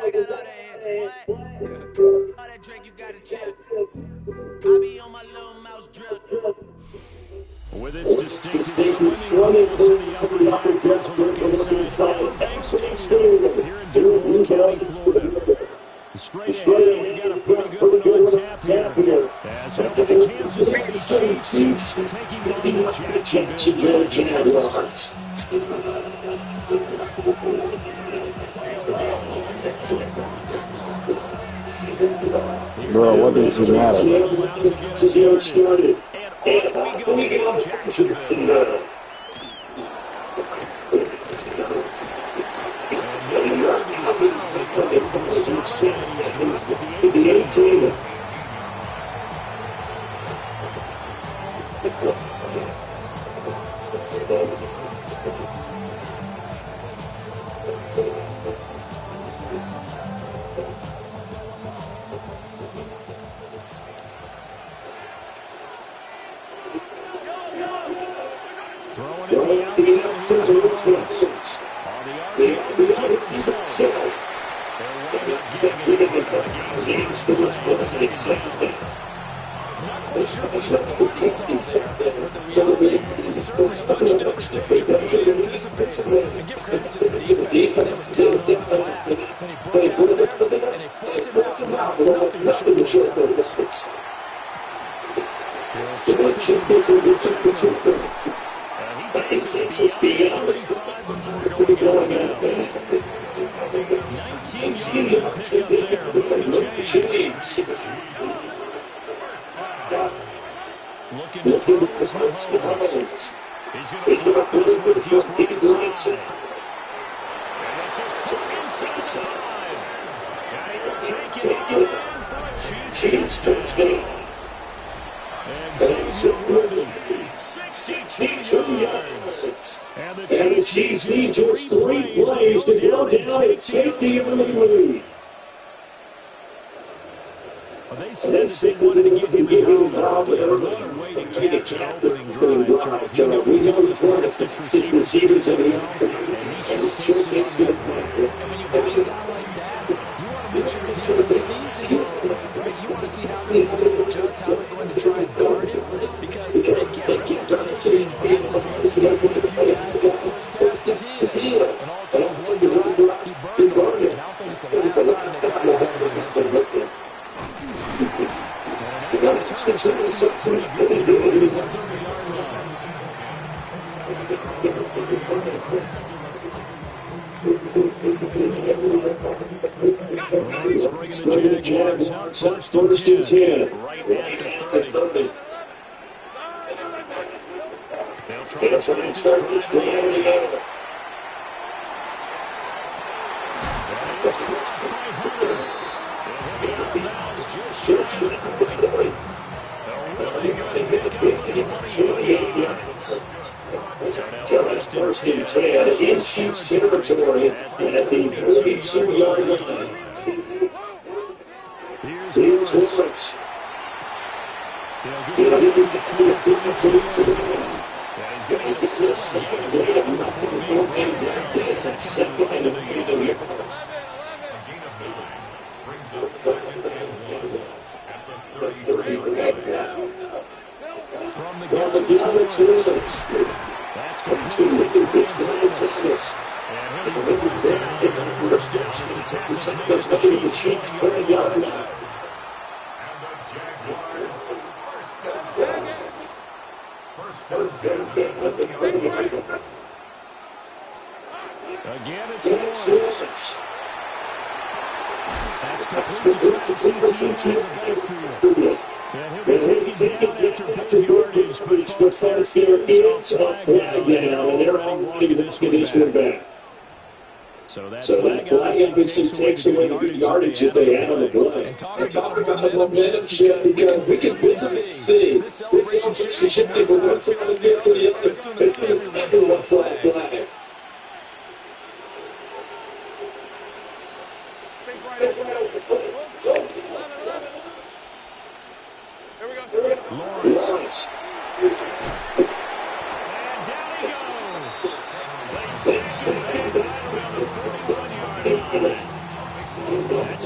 I got all that hits. What? All that drink, you gotta chill. I be on my little mouse drip. With its distinctive swimming pools in the upper deck, there's a look inside Bank Stadium here in Duval County, Florida. Straight ahead, we've got a pretty good one on tap here. As over the Kansas City Chiefs taking on the Jacksonville Jaguars. Bro, what does it matter? To get started. And off we go, Jacksonville. Throwing it the outside, here's Williams. On the arc, himself. They're getting it the game's first not quite sure what he saw there, but the reality is certainly much anticipation. And give credit to the defense. They were down flat, and he brought it out there, and they forced him out. Nothing short of this. He takes his speed out. 19 yards to pick up there by the Jays. Looking to throw this one home. He's going to throw this one deep right side. And this is inside 5. And he'll take it in for a Chiefs touchdown. And 62 yards. And the Chiefs need just 3 plays to go down and take the early lead. They said they wanted to get him involved, but they were on their way to cap the opening drive. We know the Florida State receivers have been out, and he showcased good play. And when you have a guy like that, you want to make sure the defense sees him, right? You want to see how they're going to adjust, how they're going to try and guard him, because they can't run his hands back as much as they can. If you guys past his hands, and all times one drive, he burned him. And I don't think it's the last time he's ever been missing. First and 10. Right at the 30. They'll try and start this drive together. That's close to First and 10 in Chiefs territory at the 32-yard line. Here's Lawrence. He's going from the Galaxy Lawrence. That's complete to Ben Thomas. And he'll be down to the first down as the Texans make the Chiefs 20-yard line. Again, it's Lawrence. That's complete to CT in the backfield. And he'll be taken down after big yardage, but folks, there is a flag down, and they're ready to get this one back. So that flag obviously takes away the good yardage that they had on the play. And talk about the momentum shift, because we can visibly see this celebration shifting from one side of the field to the other as soon as everyone's on the flag. Lawrence. And down he goes. They send him back around the 41-yard line.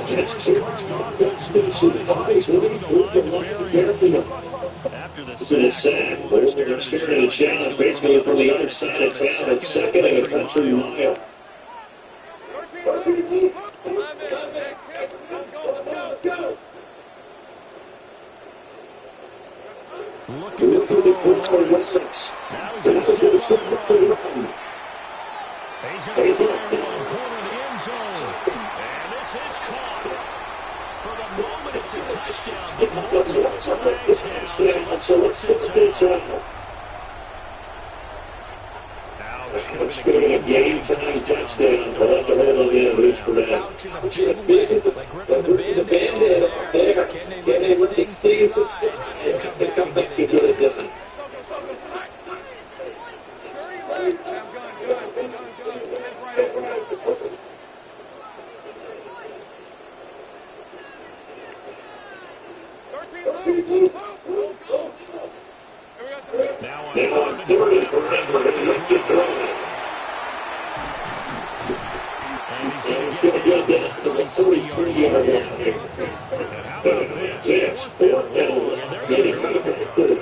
That's George coming off his bodies running through the line to bury him. After the sack, they're starting a challenge basically from the other side of town. It's second and a country mile. Looking to throw Lawrence. Now he's going to step on the run. He's going to fire one corner of the end zone. And this is caught. For the moment, it's a touchdown. But multiple flags down, so let's sort this out. It's going to be a game-time touchdown. But at the middle, reach for that. Like ripping the Band-Aid off there. Can they let the sting subside and come back and get it done? Now on third and forever, and he's going to get that for the 33-yard line. How about this? Fourth down, and they're going to go for it.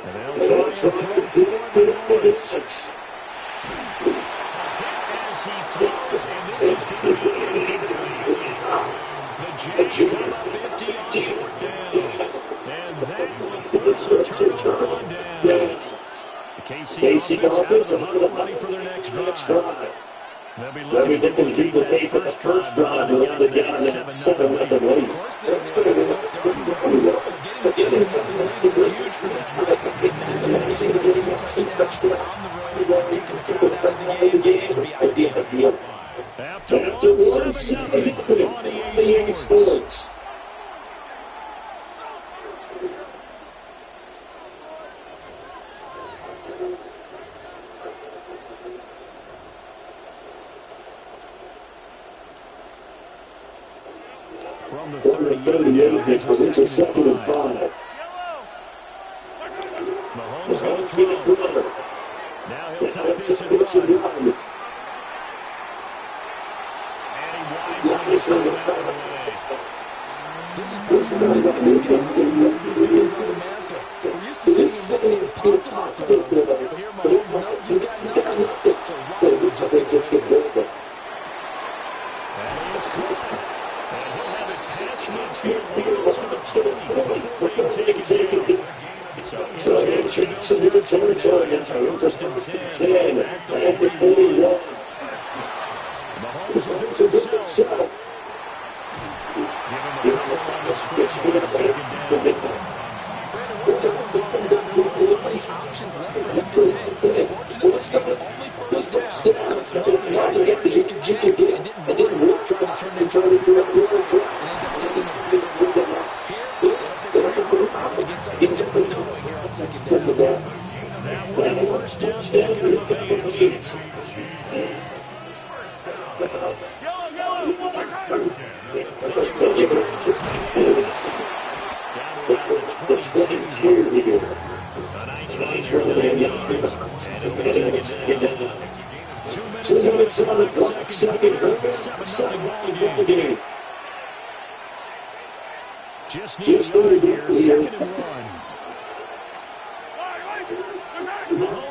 And they'll try and throw Lawrence. As he throws, and this is going to be incomplete. The Jets got 50 on fourth down. And that will force a turnover on downs. The KC offense have a lot of money for their next drive. They'll be looking to duplicate the first drive and got it down at 7-0 lead. Of course they will. So getting something like this is huge for them. Imagine getting the 2 touchdowns on the road, taking the crowd out of the game would be ideal. After 1-7 on EA Sports. From the 38, it's a 2nd and 5. Mahomes going to throw. Now he'll take this and run. And he winds up out of the way. This is going to take duties on the mantle. We're used to seeing him make the impossible throws, but here Mahomes knows he's got nothing. So why not just get rid? That is close. And he'll have it past midfield close to the 20 before they take it down. So Jackson in the territory. It's a 1st and 10 at the 41. Mahomes will do it himself. Give him a couple on the script on the 2nd down. So many options left for him to take. Unfortunately, only 1st down. So it's not to get the jig again. It didn't work. Trying to turn it into a goal. And ended up taking this big lead. Here, probably get something going here on 2nd down. That one 1st down, taken in the Vans. The 22 here. A nice run for 8 yards. And it'll be 2nd down. 2 minutes on the clock. 2nd quarter. 7-0 ball game. Just need another here. 2nd and 1.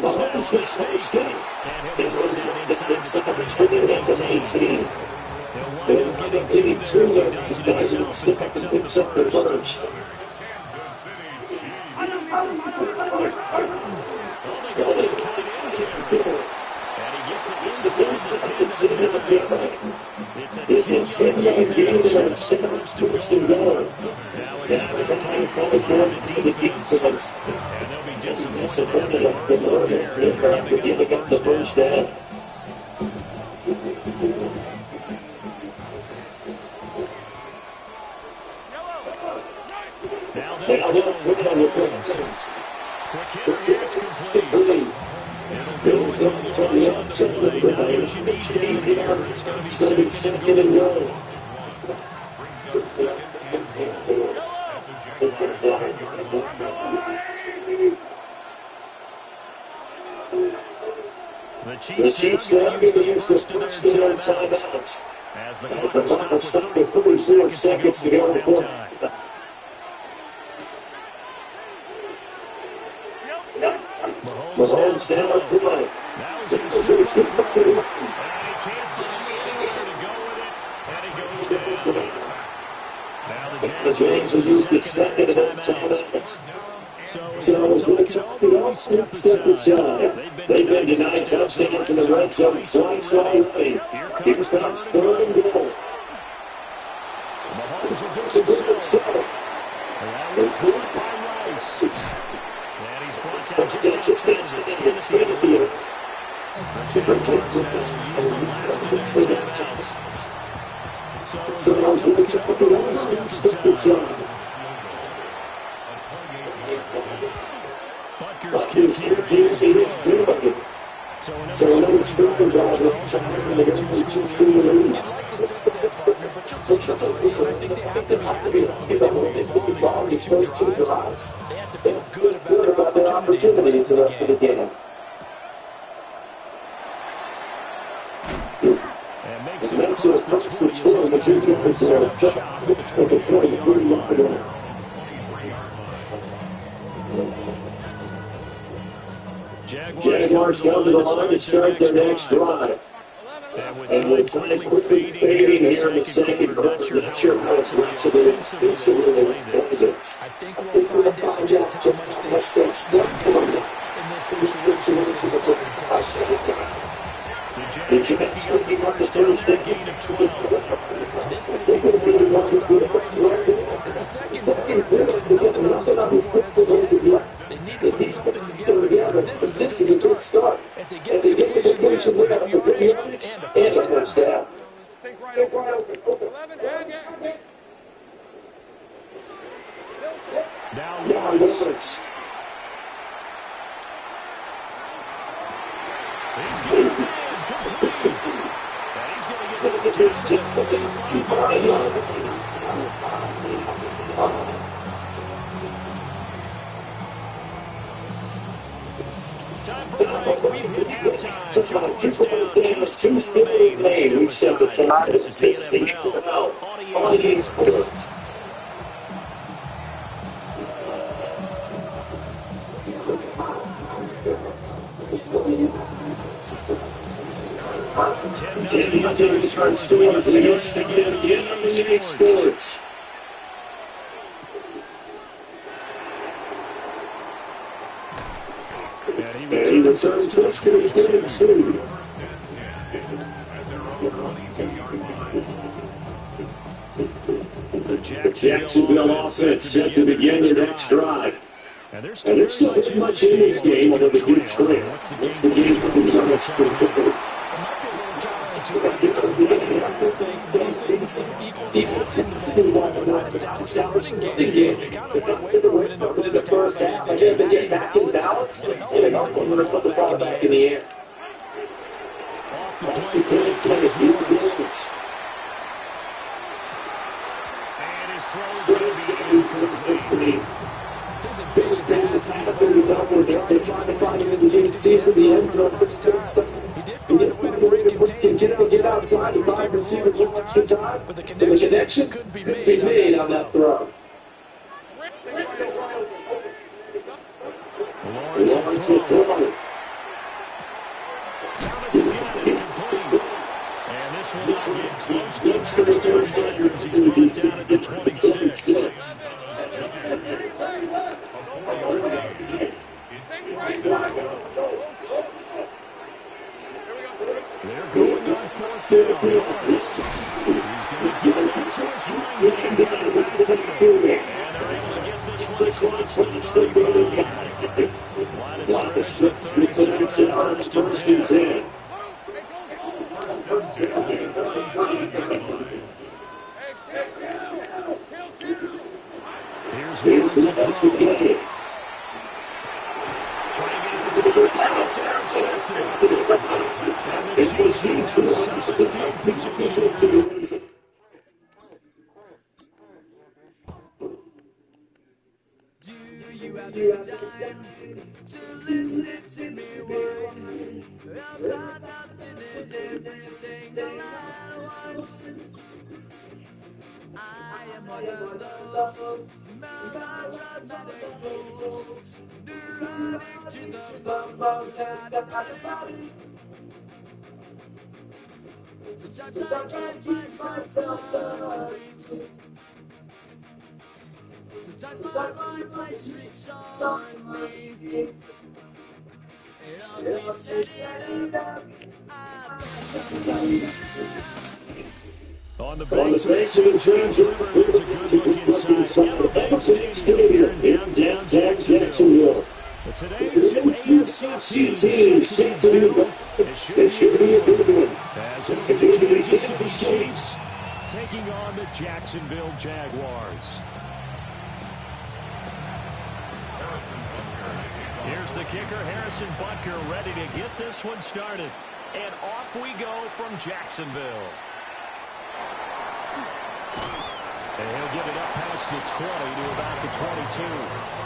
Mahomes has the stay. And he'll be run down inside the 19. He'll wind up getting 2 yards. He does it himself and picks up the first. And he gets it inside the 10. It's a 10-yard gain and a 1st and goal. Now it's time for the defense. And they'll be disappointed after giving up the 1st down. Now they'll throw with Quick hitter, it's complete. It'll go as a loss on the play. Now what you need down here, it's going to be second and goal. The Chiefs now going to use the first of their timeouts as the clock stopped with 34 seconds to go before halftime. Mahomes down to right. Now he's going to shoot. And he can't find anywhere to go with it. And he goes down. Now the Jags will use the second timeouts. So as we talk it off, step aside. They've been denied touchdowns in the red zone twice already. Here comes third and goal. Mahomes will do himself. And we're caught by Rice. And he's brought down just outside the 10 here. The Jaguars now use the last of their timeouts. So as we talk it off, step aside. Butker's kick here is good. So another strong ball trying to get to the lead. You'd like to sense that, partner, but you'll take it away, and I think they have to be happy about it. They won these first two drives. They have to feel good about their opportunities the rest of the game. And makes it across the 20 as he's going to shot at the 23-yard line. Jaguars go to the line to start their next drive. And with time quickly fading here in the second quarter, not sure how aggressive they play this. I think we'll find out just how much they step for this in this situation with the second half. The Jags picking up the first gain of 12. This may be it's the second quarter. Nothing on this score as of yet. They need to put something together, but this is a good start. As they get the completion there, and a first down. Now Lawrence. He's going to complete. And he's going to get this to the 35-yard line. Time for a break. We've hit halftime. 2 first downs, 2 still remain. We step aside. This is the NFL on EA Sports. Ten starts doing his best again on EA Sports. And he returns this to his team. The Jacksonville offense set to begin their next drive. And there's still very much in this game, although the good trail. What's the game from the Giants specifically? The first half, they get back in balance, and they're going to put the ball back in the air. Off the play, plays Moses. And his throw is going to be incomplete. His impatience they're trying to find his team to the end zone. He did find a way to continue to get outside the 5 receivers one extra time, but the connection could be made on that throw. Lawrence will throw. Thomas is getting incomplete. And this one gets close to the first down as he's brought down at the 26. They're going on 4th down. He's going to give it to his running back down the backfield. And they're able to get this one across to the 35. Line of scrimmage, 3 seconds in first and 10. Here's the best we can get. Trying to get to the first down. solid field position. Do you have the time to listen to me whine about nothing and everything all at once? I am one of those melodramatic fools, neurotic to the bone, no time about it. Sometimes I get myself the creeps. Sometimes my mind plays tricks on me. It all keeps adding up. On the banks of the St. James River, there's a good look inside Everbank Stadium here in downtown Jacksonville. But today, two AFC teams set to battle. It should be a good one. As it is the Kansas City Chiefs taking on the Jacksonville Jaguars. Here's the kicker, Harrison Butker, ready to get this one started. And off we go from Jacksonville. And he'll get it up past the 20 to about the 22.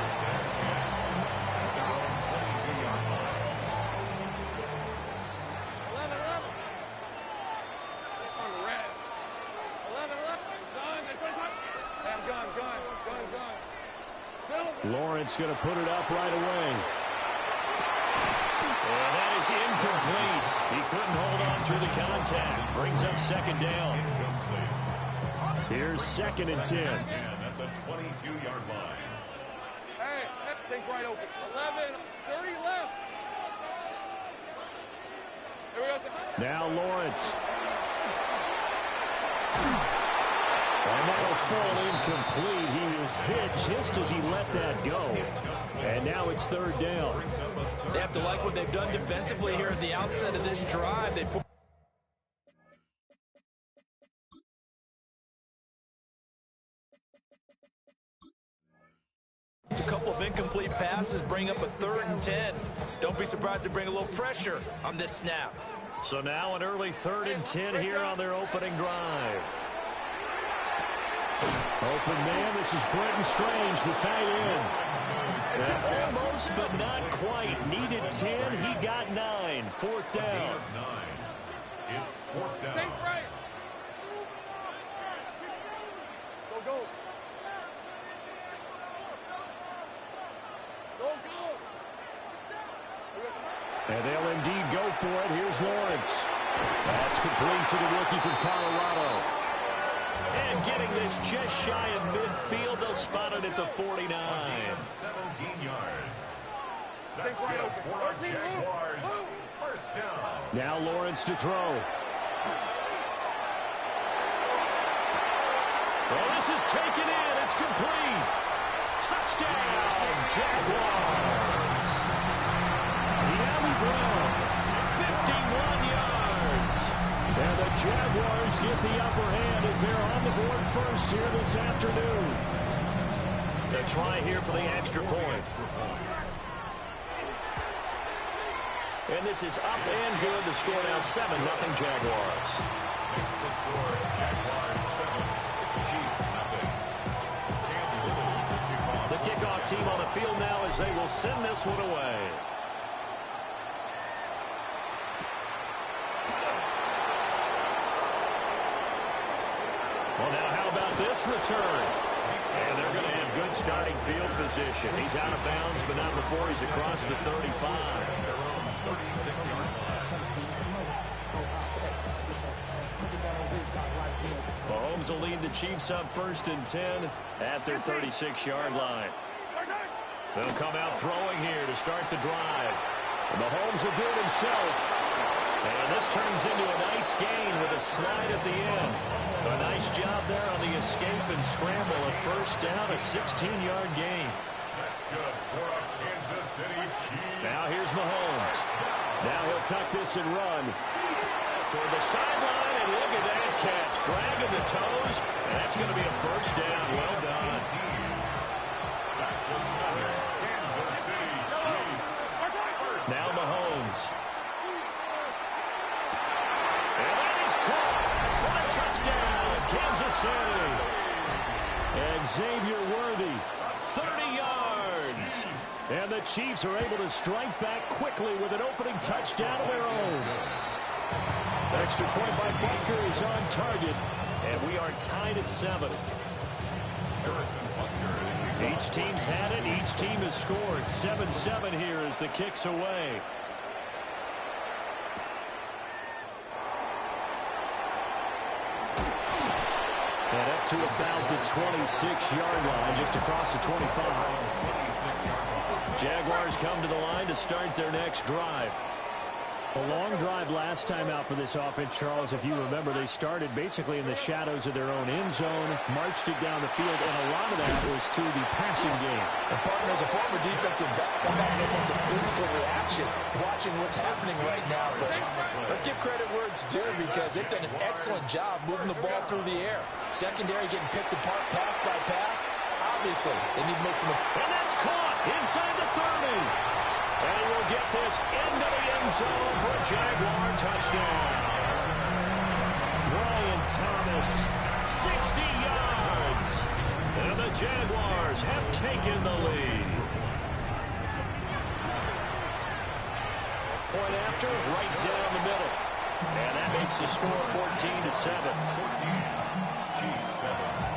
Lawrence going to put it up right away. And that is incomplete. He couldn't hold on through the contact. Brings up second down. Here's 2nd and 10. At the 22-yard line. Hey, take right open. 11, 30 left. Here we go. Now Lawrence. And that'll fall incomplete. He was hit just as he let that go. And now it's 3rd down. They have to like what they've done defensively here at the outset of this drive. They a couple of incomplete passes, bring up a 3rd and 10. Don't be surprised to bring a little pressure on this snap. So now an early 3rd and 10 here on their opening drive. Open man, this is Brenton Strange, the tight end. Almost, but not quite. Needed 10, he got 9. 4th down. It's 4th down. Take right. Go, go. Go, go. And they'll indeed go for it. Here's Lawrence. That's complete to the rookie from Colorado. And getting this just shy of midfield, they'll spot it at the 49. 17 yards. That's good for our Jaguars. 1st down. Now Lawrence to throw. Well, this is taken in. It's complete. Touchdown, Jaguars. De'Ami Brown, 51 yards. And the Jaguars get the upper hand as they're on the board first here this afternoon. A try here for the extra point. And this is up and good. The score now 7-0 Jaguars. Makes the score Jaguars 7, Chiefs nothing. The kickoff team on the field now as they will send this one away. Well, now how about this return? And they're going to have good starting field position. He's out of bounds, but not before he's across the 35. Their own 36-yard line. Mahomes will lead the Chiefs up 1st and 10 at their 36-yard line. They'll come out throwing here to start the drive. And Mahomes will do it himself. And this turns into a nice gain with a slide at the end. A nice job there on the escape and scramble. A 1st down, a 16-yard gain. That's good for a Kansas City Chiefs. Now here's Mahomes. Now he'll tuck this and run toward the sideline, and look at that catch. Dragging the toes, and that's going to be a 1st down. Well done. That's another Kansas City Chiefs. Now Mahomes. save. And Xavier Worthy, 30 yards. And the Chiefs are able to strike back quickly with an opening touchdown of their own. Extra point by Butker is on target. And we are tied at 7. Each team's had it. Each team has scored. 7-7 here as the kick's away. And up to about the 26-yard line, just across the 25. Jaguars come to the line to start their next drive. A long drive last time out for this offense, Charles. If you remember, they started basically in the shadows of their own end zone, marched it down the field, and a lot of that was through the passing game. And partner, as a former defensive back, come back and almost a physical reaction watching what's happening right now. But let's give credit where it's due because they've done an excellent job moving the ball through the air. Secondary getting picked apart pass by pass. Obviously, they need to make some... And that's caught inside the 30. And he will get this into the end zone for a Jaguar touchdown. Brian Thomas, 60 yards. And the Jaguars have taken the lead. Point after, right down the middle. And that makes the score 14-7. 14-7.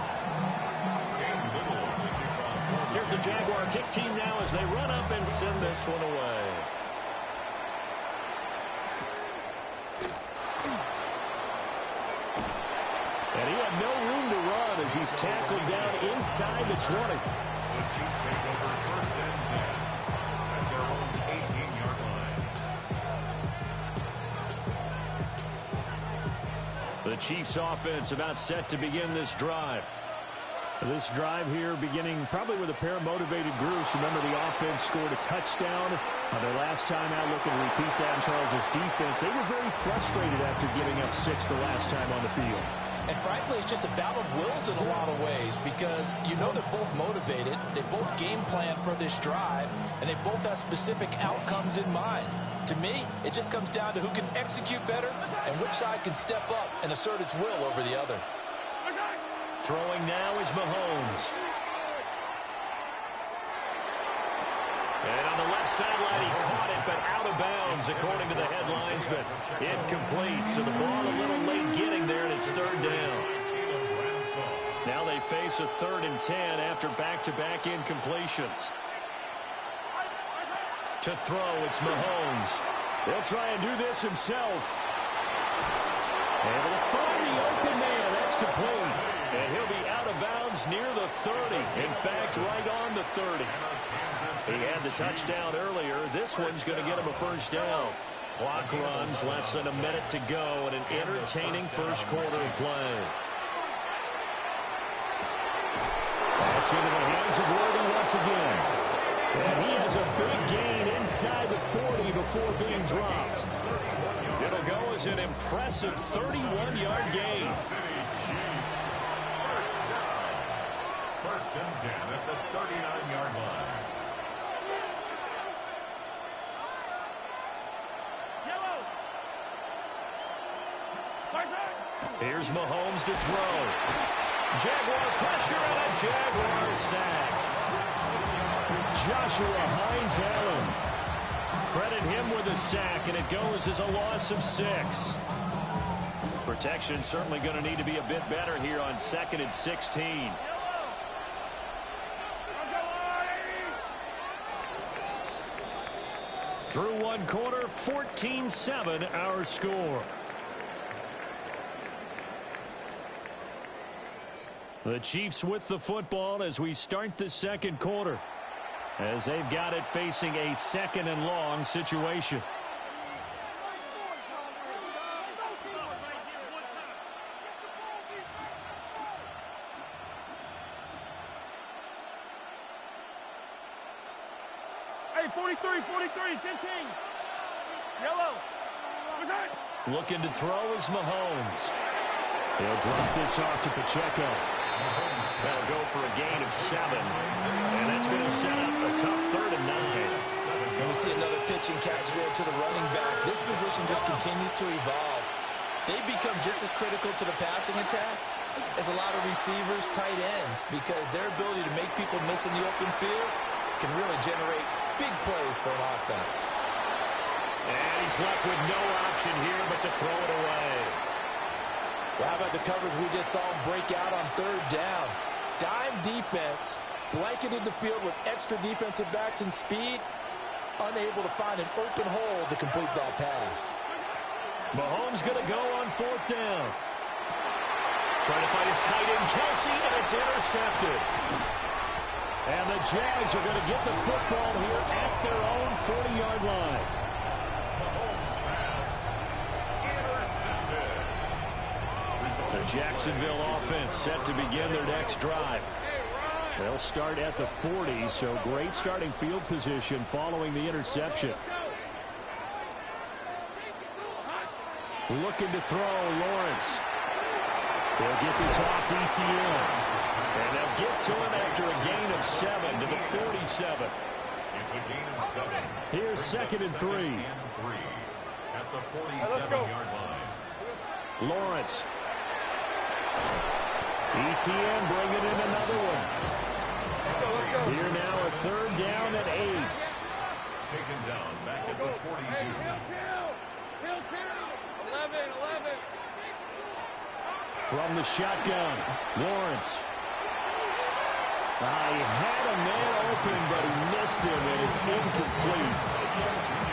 Here's the Jaguar kick team now as they run up and send this one away. And he had no room to run as he's tackled down inside the 20. The Chiefs take over first and 10 at their own 18-yard line. The Chiefs offense about set to begin this drive. This drive here beginning probably with a pair of motivated groups. Remember, the offense scored a touchdown on their last time out. Looking to repeat that in Charles's defense. They were very frustrated after giving up 6 the last time on the field. And frankly, it's just a battle of wills in a lot of ways because you know they're both motivated. They both game plan for this drive, and they both have specific outcomes in mind. To me, it just comes down to who can execute better and which side can step up and assert its will over the other. Throwing now is Mahomes. And on the left sideline, he caught it, but out of bounds, according to the headlines, but incomplete. So the ball a little late getting there, and it's third down. Now they face a 3rd and 10 after back-to-back incompletions. To throw, it's Mahomes. He'll try and do this himself. Able to find the open man. That's complete. And he'll be out of bounds near the 30. In fact, right on the 30. He had the touchdown earlier. This one's going to get him a first down. Clock runs, less than a minute to go, and an entertaining first quarter of play. That's into the hands of Worthy once again. And he has a big gain inside the 40 before being dropped. It'll go as an impressive 31-yard gain. First and 10 at the 39-yard line. Here's Mahomes to throw. Jaguar pressure and a Jaguar sack. Joshua Hines-Allen. Credit him with a sack, and it goes as a loss of 6. Protection certainly going to need to be a bit better here on 2nd and 16. Through one quarter, 14-7 our score. The Chiefs with the football as we start the second quarter, as they've got it facing a 2nd and long situation. Hey, 43, 15. Yellow. Looking to throw is Mahomes. He'll drop this off to Pacheco. That'll go for a gain of 7. And that's going to set up a tough 3rd and 9. And we see another pitch and catch there to the running back. This position just continues to evolve. They become just as critical to the passing attack is a lot of receivers, tight ends, because their ability to make people miss in the open field can really generate big plays for an offense. And he's left with no option here but to throw it away. Well, how about the coverage we just saw him break out on third down? Dime defense, blanketed the field with extra defensive backs and speed, unable to find an open hole to complete that pass. Mahomes going to go on fourth down. Trying to find his tight end, Kelsey, and it's intercepted. And the Jags are going to get the football here at their own 40-yard line. Mahomes pass intercepted. The Jacksonville offense set to begin their next drive. They'll start at the 40, so great starting field position following the interception. Looking to throw, Lawrence. They'll get this off DTN. And they'll get to him after a gain of 7 to the 47. It's a gain of 7. Here's second and 3. At the 47-yard line. Lawrence. ETN bringing in another one. Here now a third down and 8. Taken down back at the 42. 11. From the shotgun, Lawrence. He had a man open, but he missed him, and it's incomplete.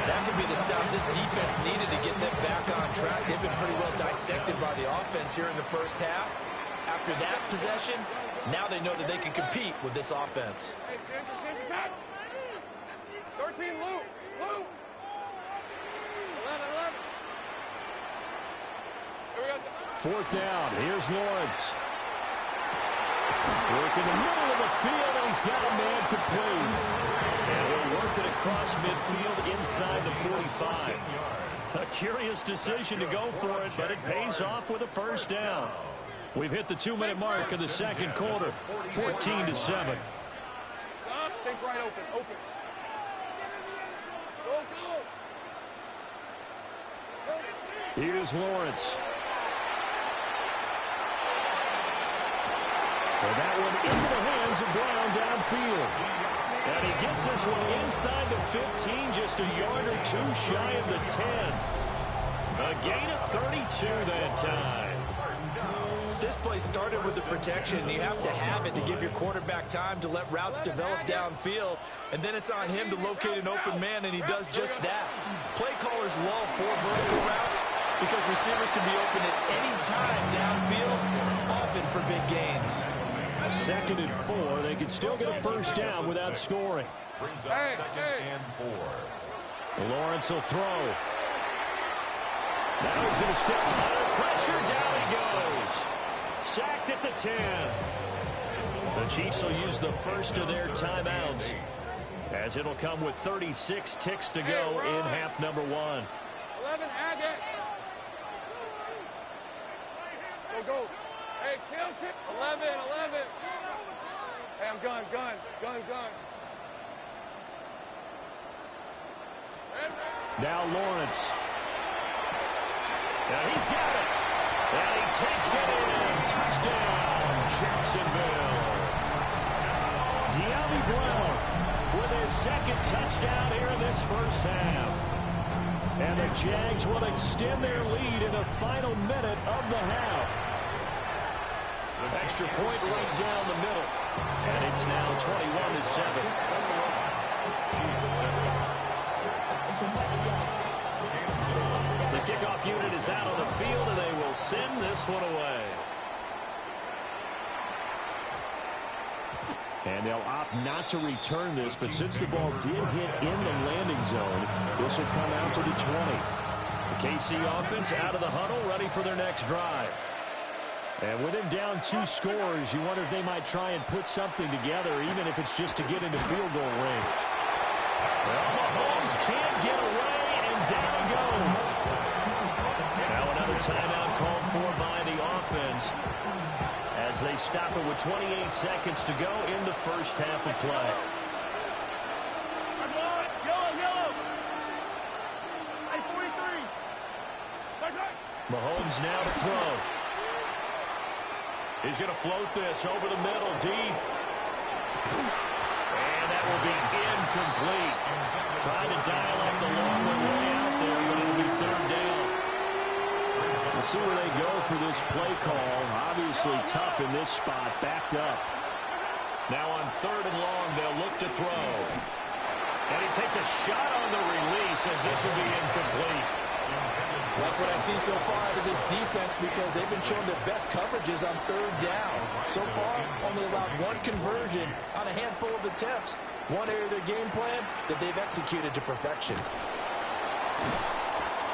That could be the stop this defense needed to get them back on track. They've been pretty well dissected by the offense here in the first half. After that possession, now they know that they can compete with this offense. 13, Lou. 11. Here we go. Fourth down, here's Lawrence. Work in the middle of the field, and he's got a man complete. And he'll work it across midfield inside the 45. A curious decision to go for it, but it pays off with a first down. We've hit the 2-minute mark of the second quarter, 14-7. Think right open. Go. Here's Lawrence. And that one into the hands of Brown downfield. And he gets this one inside the 15, just a yard or two shy of the 10. A gain of 32 that time. This play started with the protection. You have to have it to give your quarterback time to let routes develop downfield. And then it's on him to locate an open man, and he does just that. Play callers love 4 vertical routes because receivers can be open at any time downfield, often for big gains. Second and 4. They can still get a first down without scoring. Brings up second and 4. Lawrence will throw. Now he's going to step under pressure. Down he goes. Sacked at the 10. The Chiefs will use the first of their timeouts, as it'll come with 36 ticks to go in half number 1. 11, add it. Go. Hey, kill. 11. Hey, I'm gun. Now Lawrence. Now he's got it. And he takes it in. Touchdown, Jacksonville. De'Ami Brown with his second touchdown here in this first half. And the Jags will extend their lead in the final minute of the half. Extra point right down the middle. And it's now 21-7. The kickoff unit is out on the field, and they will send this one away. And they'll opt not to return this, but since the ball did hit in the landing zone, this will come out to the 20. The KC offense out of the huddle, ready for their next drive. And with him down 2 scores, you wonder if they might try and put something together, even if it's just to get into field goal range. Well, Mahomes can't get away, and down he goes. Now another timeout called for by the offense as they stop it with 28 seconds to go in the first half of play. Yellow. Hey, 43. Mahomes now to throw. He's going to float this over the middle, deep. And that will be incomplete. Trying to dial up the long way out there, but it'll be third down. We'll see where they go for this play call. Obviously tough in this spot, backed up. Now on third and long, they'll look to throw. And he takes a shot on the release as this will be incomplete. Like what I've seen so far out of this defense, because they've been showing their best coverages on third down. So far, only allowed one conversion on a handful of attempts. One area of their game plan that they've executed to perfection.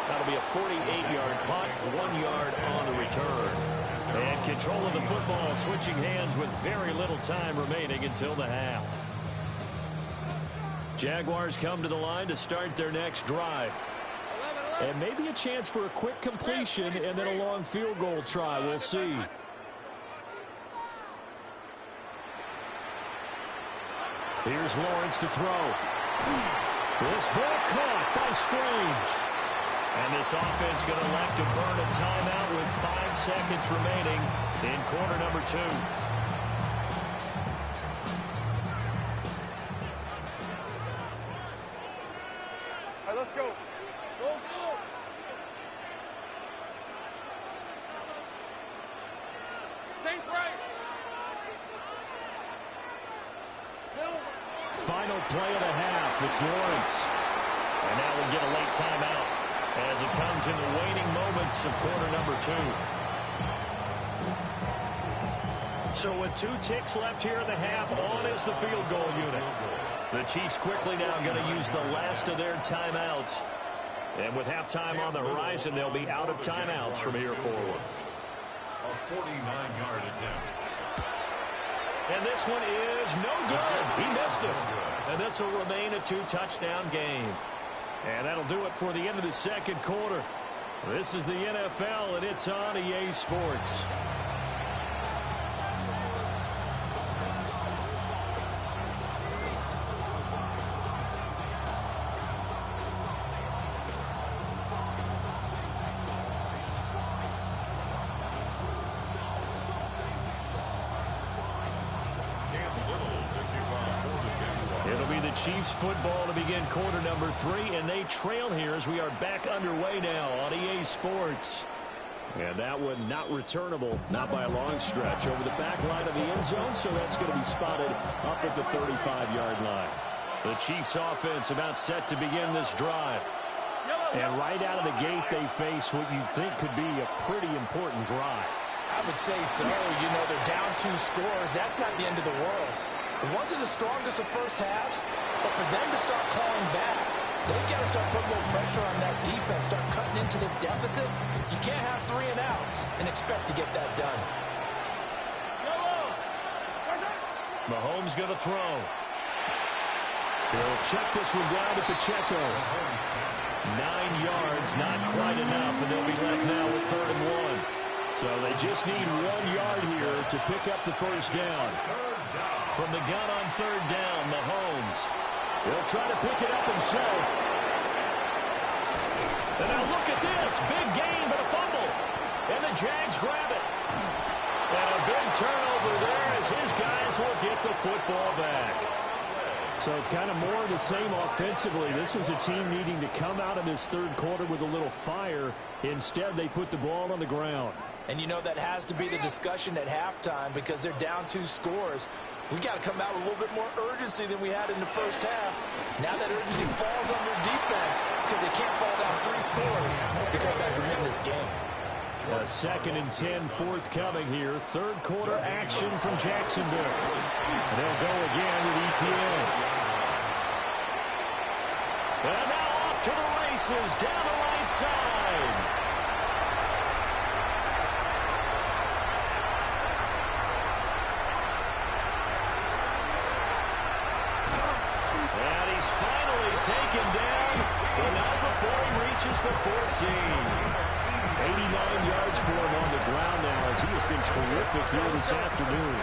That'll be a 48-yard punt, 1 yard on the return. And control of the football, switching hands with very little time remaining until the half. Jaguars come to the line to start their next drive. And maybe a chance for a quick completion and then a long field goal try. We'll see. Here's Lawrence to throw. This ball caught by Strange. And this offense going to elect to burn a timeout with 5 seconds remaining in quarter number 2. All right, let's go. Go, go. Safe right. Silver. Final play of the half. It's Lawrence. And now we'll get a late timeout as it comes in the waning moments of quarter number 2. So with 2 ticks left here in the half, on is the field goal unit. The Chiefs quickly now going to use the last of their timeouts. And with halftime on the horizon, they'll be out of timeouts from here forward. A 49-yard attempt. And this one is no good. He missed it. And this will remain a 2-touchdown game. And that'll do it for the end of the second quarter. This is the NFL, and it's on EA Sports. Chiefs football to begin quarter number 3, and they trail here as we are back underway now on EA Sports. And that one not returnable, not by a long stretch, over the back line of the end zone, so that's going to be spotted up at the 35-yard line. The Chiefs offense about set to begin this drive. And right out of the gate, they face what you think could be a pretty important drive. I would say so. You know, they're down 2 scores. That's not the end of the world. It wasn't the strongest of first halves, but for them to start calling back, they've got to start putting a little pressure on that defense, start cutting into this deficit. You can't have 3 and outs and expect to get that done. Mahomes going to throw. He'll check this one down to Pacheco. 9 yards, not quite enough, and they'll be left now with 3rd and 1. So they just need 1 yard here to pick up the first down. From the gun on 3rd down, Mahomes. He'll try to pick it up himself. And now look at this. Big gain, but a fumble. And the Jags grab it. And a big turnover there as his guys will get the football back. So it's kind of more of the same offensively. This was a team needing to come out of this third quarter with a little fire. Instead, they put the ball on the ground. And you know that has to be the discussion at halftime because they're down 2 scores. We got to come out with a little bit more urgency than we had in the first half. Now that urgency falls on their defense because they can't fall down 3 scores to come back and win this game. A 2nd and 10 forthcoming here. Third quarter action from Jacksonville. And they'll go again with ETN. And now off to the races down the right side. Taken down, but not before he reaches the 14. 89 yards for him on the ground now as he has been terrific here this afternoon.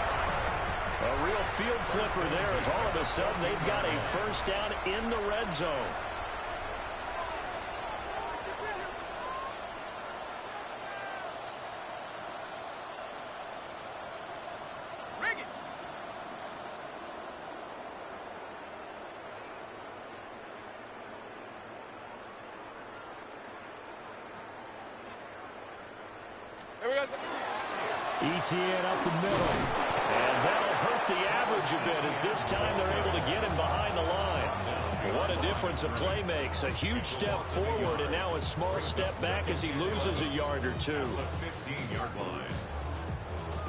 A real field flipper there as all of a sudden they've got a first down in the red zone. ETN up the middle. And that'll hurt the average a bit as this time they're able to get him behind the line. What a difference a play makes. A huge step forward and now a small step back as he loses a yard or two. 15-yard line.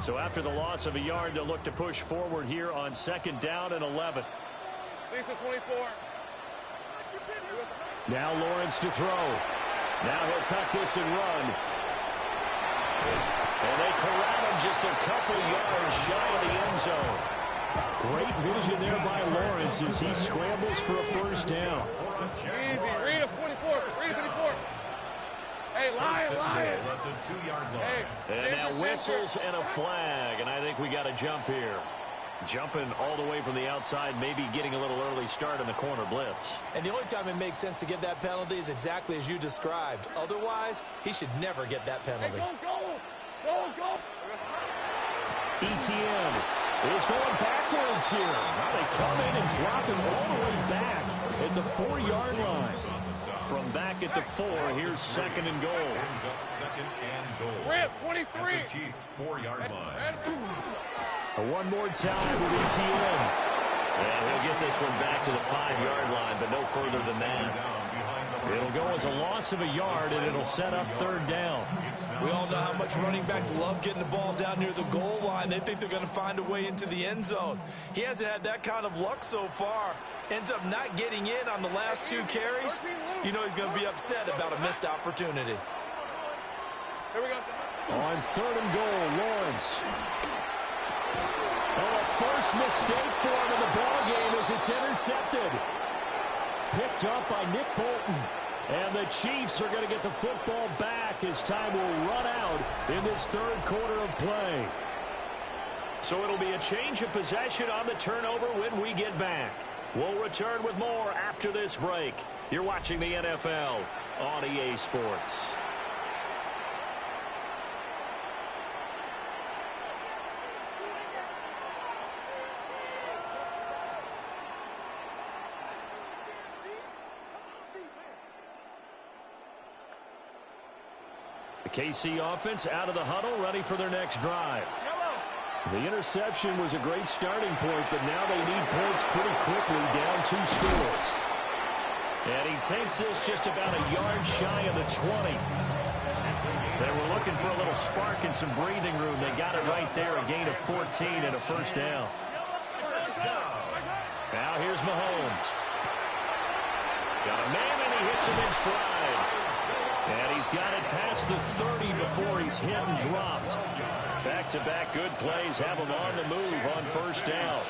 So after the loss of a yard, they'll look to push forward here on 2nd down and 11. Lisa 24. Now Lawrence to throw. Now he'll tuck this and run. And they corral him just a couple yards shy of the end zone. Great vision there by Lawrence as he scrambles for a first down. Easy. Read a 24. Read a 24. Hey, Lion. At the 2-yard line. And now whistles and a flag, and I think we got a jump here. Jumping all the way from the outside, maybe getting a little early start in the corner blitz. And the only time it makes sense to give that penalty is exactly as you described. Otherwise, he should never get that penalty. Hey, go. ETN is going backwards here. Now they come in and drop him all the way back at the 4-yard line. From back at the 4, here's 2nd and goal. Ends up 2nd and goal. Rip 23. At the Chiefs' 4-yard line. One more time with ETN. And he'll get this one back to the 5-yard line, but no further than that. It'll go as a loss of a yard, and it'll set up 3rd down. We all know how much running backs love getting the ball down near the goal line. They think they're going to find a way into the end zone. He hasn't had that kind of luck so far. Ends up not getting in on the last 2 carries. You know he's going to be upset about a missed opportunity. Here we go. On 3rd and goal, Lawrence. Oh, a first mistake for him in the ball game as it's intercepted. Picked up by Nick Bolton. And the Chiefs are going to get the football back as time will run out in this 3rd quarter of play. So it'll be a change of possession on the turnover when we get back. We'll return with more after this break. You're watching the NFL on EA Sports. The KC offense out of the huddle, ready for their next drive. The interception was a great starting point, but now they need points pretty quickly, down 2 scores. And he takes this just about a yard shy of the 20. They were looking for a little spark and some breathing room. They got it right there, a gain of 14 and a first down. Now here's Mahomes. Got a man, and he hits him in stride. And he's got it past the 30 before he's hit and dropped. Back-to-back good plays have him on the move on first down.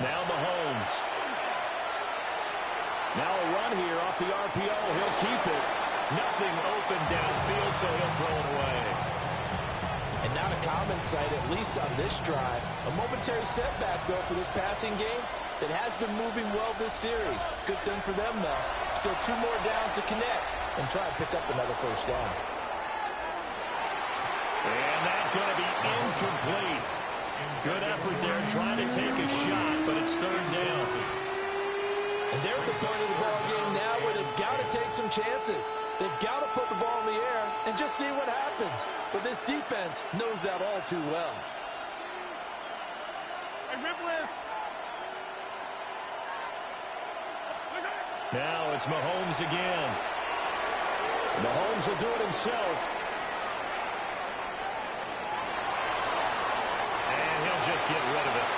Now Mahomes. Now a run here off the RPO. He'll keep it. Nothing open downfield, so he'll throw it away. And not a common sight, at least on this drive. A momentary setback, though, for this passing game that has been moving well this series. Good thing for them, though. Still 2 more downs to connect and try and pick up another first down. And that's going to be incomplete. Good effort there trying to take a shot, but it's 3rd down. And they're at the point of the ball game now where they've got to take some chances. They've got to put the ball in the air and just see what happens. But this defense knows that all too well. Now it's Mahomes again. Mahomes will do it himself. And he'll just get rid of it.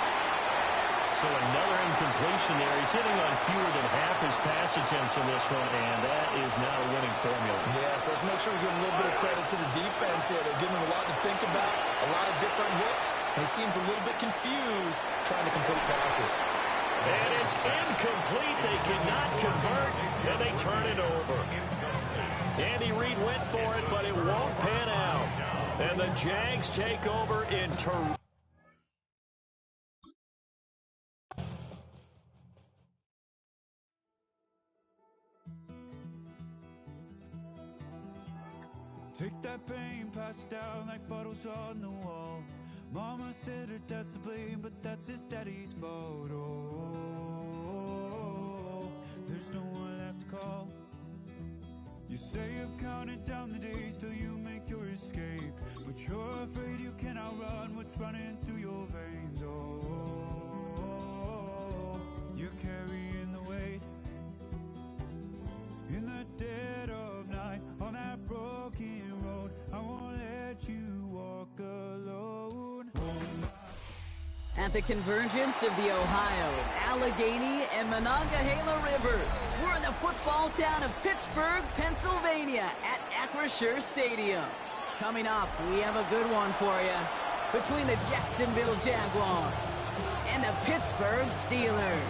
So another incompletion there. He's hitting on fewer than half his pass attempts in this one, and that is not a winning formula. Yeah, so let's make sure we give a little bit of credit to the defense here. They're giving him a lot to think about, a lot of different looks, and he seems a little bit confused trying to complete passes. And it's incomplete. They cannot convert, and they turn it over. Andy Reid went for it, but it won't pan out. And the Jags take over in turn. Take that pain, pass it down like bottles on the wall. Mama said her dad's to blame, but that's his daddy's fault. Oh, there's no one left to call. You stay up counting down the days till you make your escape, but you're afraid you can outrun what's running through your veins. Oh, you're carrying the weight in the dead of night on that broken road. I won't let you walk alone. At the convergence of the Ohio, Allegheny, and Monongahela Rivers, we're in the football town of Pittsburgh, Pennsylvania at Acrisure Stadium. Coming up, we have a good one for you between the Jacksonville Jaguars and the Pittsburgh Steelers.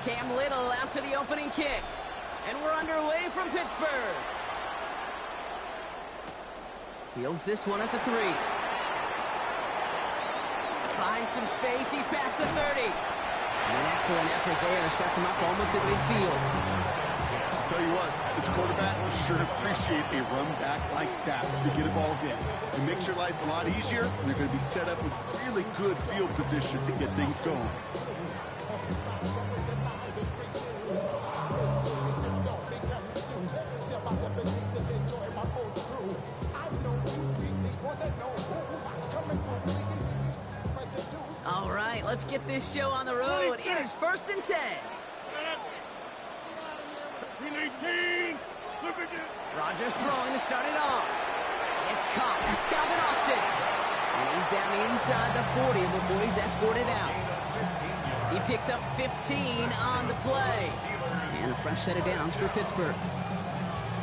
Cam Little after the opening kick. And we're underway from Pittsburgh. Fields this one at the 3. Finds some space. He's past the 30. And an excellent effort there. Sets him up almost at midfield. I'll tell you what, this quarterback would sure appreciate a run back like that as we get a ball game. It makes your life a lot easier, and they're going to be set up with really good field position to get things going. All right, let's get this show on the road. It is 1st and 10. Rodgers throwing to start it off. It's caught. That's Calvin Austin. And he's down inside the 40 before he's escorted out. He picks up 15 on the play. And a fresh set of downs for Pittsburgh.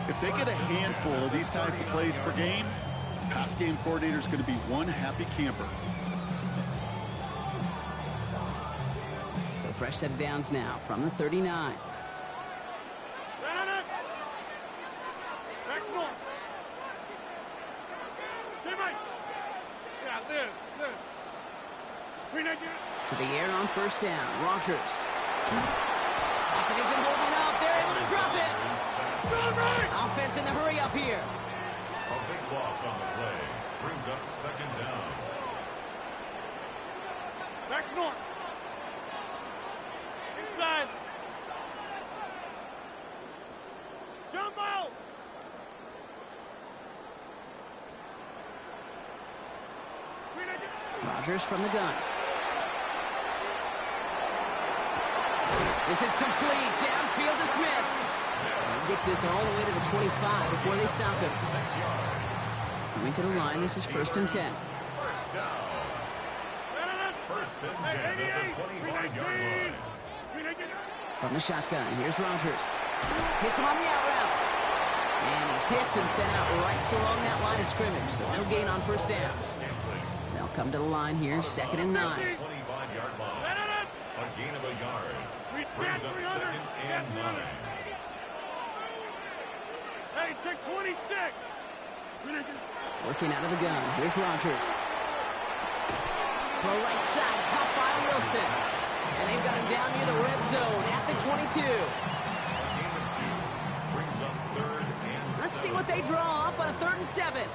If they get a handful of these types of plays per game, pass game coordinator is going to be one happy camper. So fresh set of downs now from the 39. To the air on 1st down. Rodgers. Pocket isn't holding up. They're able to drop it. Offense in the hurry up here. A big loss on the play. Brings up 2nd down. Back north. Inside. Jump out. Rodgers from the gun. This is complete. Downfield to Smith. He gets this all the way to the 25 before they stop him. 6 yards. Coming to the line, this is 1st and 10. First down. 1st and 10 at the 25-yard line. From the shotgun, here's Rodgers. Hits him on the out route. And he's hit and sent out right along that line of scrimmage. So no gain on 1st down. They'll come to the line here, 2nd and 9. 25-yard line. A gain of a yard. Brings up 2nd and 9. Hey, check 26. Working out of the gun. Here's Rodgers. The right side, caught by Wilson. And they've got him down near the red zone at the 22. A gain of 2. Brings up 3rd and 7. Let's see what they draw up on a 3rd and 7.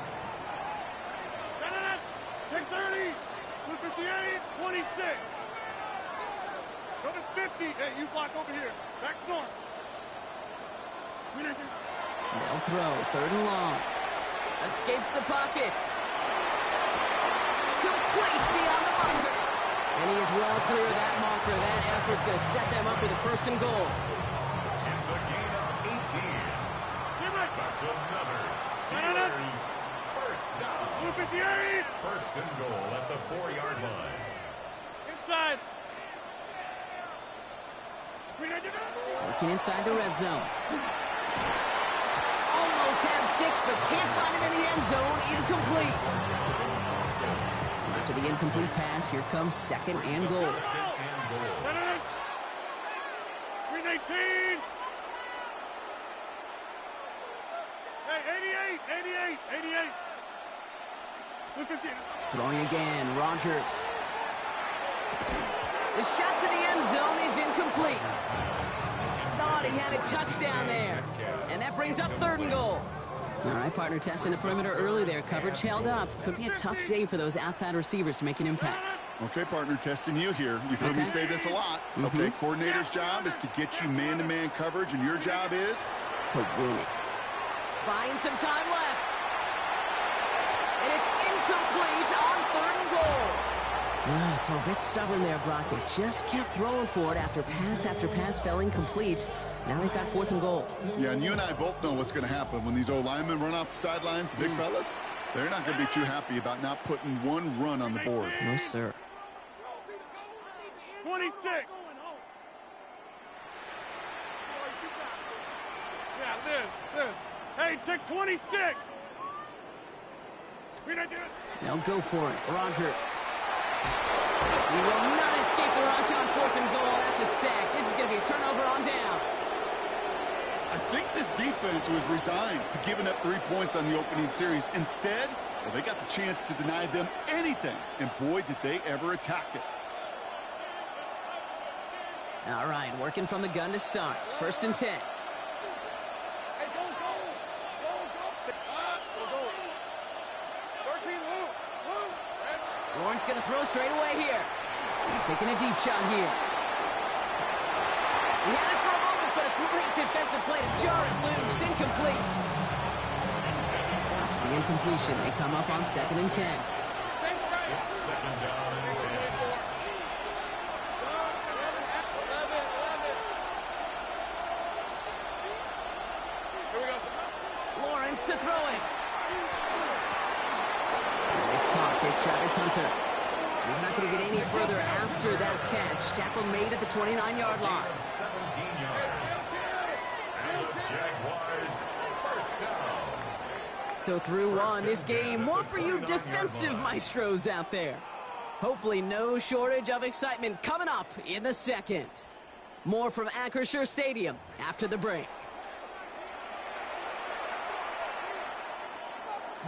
Check 30. 58, 26. Go to 50. Hey, you block over here. Back north. They'll throw. 3rd and long. Escapes the pocket. Complete beyond the marker. And he is well clear of that marker. That effort's going to set them up with a 1st and goal. It's a gain of 18. That's another Steelers 1st down. 58. 1st and goal at the 4-yard line. Inside. Working inside the red zone. Almost had 6, but can't find him in the end zone. Incomplete. So after the incomplete pass, here comes 2nd and goal. 14. Hey, 88. Look at you. Throwing again, Rogers. The shot to the end zone is incomplete. Thought he had a touchdown there. And that brings up 3rd and goal. All right, partner, testing the perimeter early there. Coverage held up. Could be a tough day for those outside receivers to make an impact. Okay, partner, testing you here. You've heard me say this a lot. Okay, coordinator's job is to get you man-to-man coverage, and your job is? To win it. Buying some time left. And it's incomplete on 3rd and goal. So a bit stubborn there, Brock. They just kept throwing for it after pass fell incomplete. Now they've got 4th and goal. Yeah, and you and I both know what's going to happen when these O-linemen run off the sidelines, the big fellas. They're not going to be too happy about not putting one run on the board. No, sir. 26. Yeah, this. Hey, take 26. They'll go for it. Rogers. He will not escape the rush on 4th and goal. That's a sack. This is going to be a turnover on downs. I think this defense was resigned to giving up 3 points on the opening series. Instead, well, they got the chance to deny them anything. And boy, did they ever attack it. All right, working from the gun to start. 1st and 10. Hey, go. 13, Lou. Lawrence going to throw straight away here. Taking a deep shot here. He had it for a moment, but a great defensive play to jar it loose. Incomplete. After the incompletion, they come up on 2nd and 10. It's 2nd down and 10. Lawrence to throw it. Nice caught. Takes Travis Hunter. He's not going to get any further after that catch. Tackle made at the 29-yard line. 17 yards. And the Jaguars, 1st down. So through one, this game, more for you defensive maestros out there. Hopefully no shortage of excitement coming up in the 2nd. More from Acrisure Stadium after the break.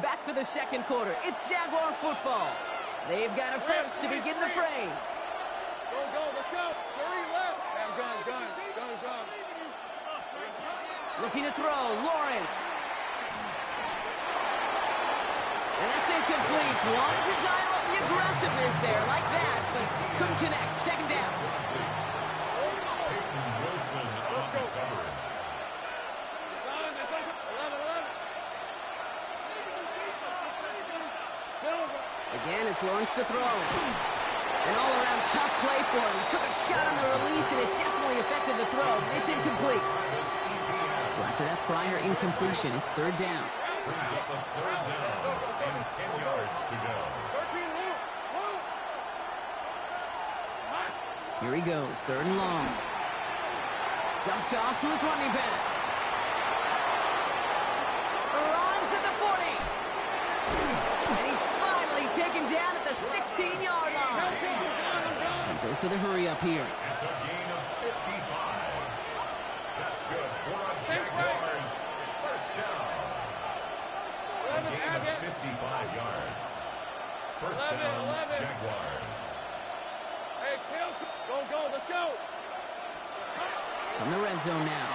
Back for the 2nd quarter. It's Jaguar football. They've got a first to begin the frame. Go, let's go. 3 left. Gun. Looking to throw, Lawrence. And that's incomplete. Wanted to dial up the aggressiveness there like that, but couldn't connect. 2nd down. Wilson on the coverage. Again, it's Lawrence to throw. An all-around tough play for him. He took a shot on the release, and it definitely affected the throw. It's incomplete. So after that prior incompletion, it's 3rd down. Brings up a 3rd down and 10 yards to go. 13, Lou. Here he goes, 3rd and long. Dumped off to his running back. Arrives at the 40. And he's finally taken down at the 16-yard line. And those are the hurry up here. It's a gain of 55. That's good for a Jaguars 1st down. A gain of 55 yards. 1st down, Jaguars. Hey, go, let's go. From the red zone now.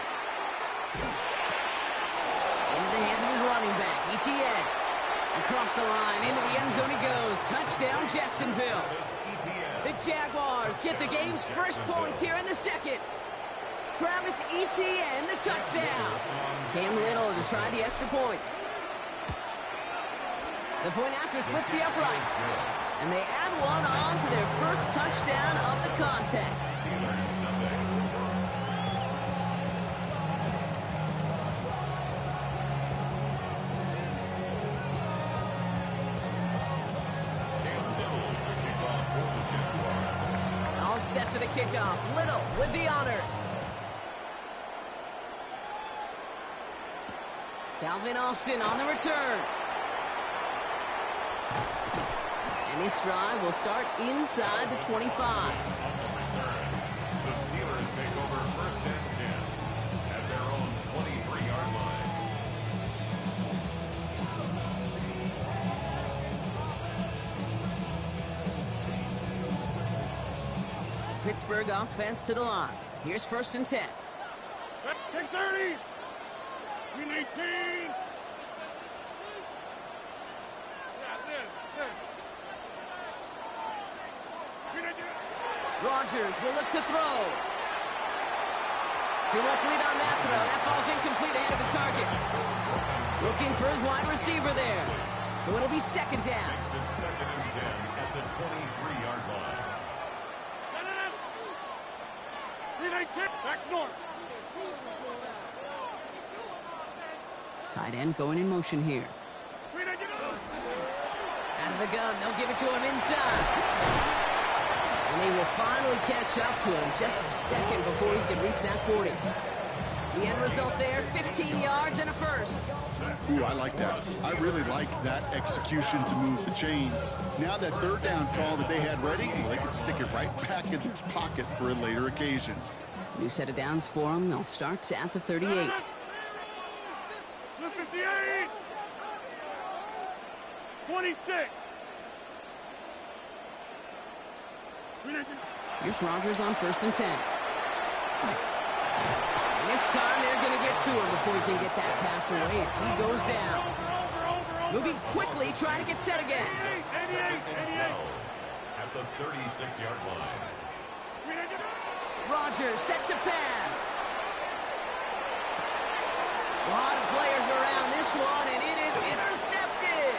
Into the hands of his running back, ETN. Across the line, into the end zone he goes. Touchdown, Jacksonville. The Jaguars get the game's first points here in the 2nd. Travis Etienne, the touchdown. Cam Little to try the extra point. The point after splits the uprights. And they add one on to their first touchdown of the contest. All set for the kickoff. Little with the honors. Calvin Austin on the return. And this drive will start inside the 25. The Steelers take over 1st and 10. Pittsburgh offense to the line. Here's 1st and 10. Take 30. Green 18. Rodgers will look to throw. Too much lead on that throw. That ball's incomplete ahead of his target. Looking for his wide receiver there. So it'll be 2nd down. Makes it 2nd and 10 at the 23-yard line. Back north. Tight end going in motion here. Out of the gun. They'll give it to him inside. And they will finally catch up to him just a second before he can reach that 40. The end result there, 15 yards and a first. Ooh, I like that. I really like that execution to move the chains. Now that 3rd down call that they had ready, well, they could stick it right back in their pocket for a later occasion. New set of downs for them. They'll start at the 38. 58. 26. Here's Rodgers on 1st and 10. And this time they're going to get to him before he can get that pass away as he goes down. Moving quickly, trying to get set again. 2nd and 12 at the 36-yard line. Rodgers set to pass. A lot of players around this one, and it is intercepted.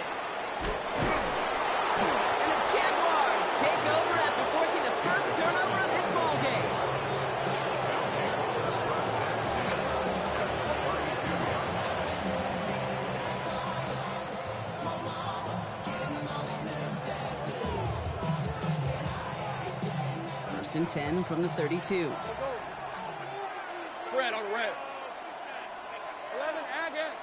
And the Jaguars take over after forcing the first turnover of this ball game. First and 10 from the 32. Red on red. 11, Agate.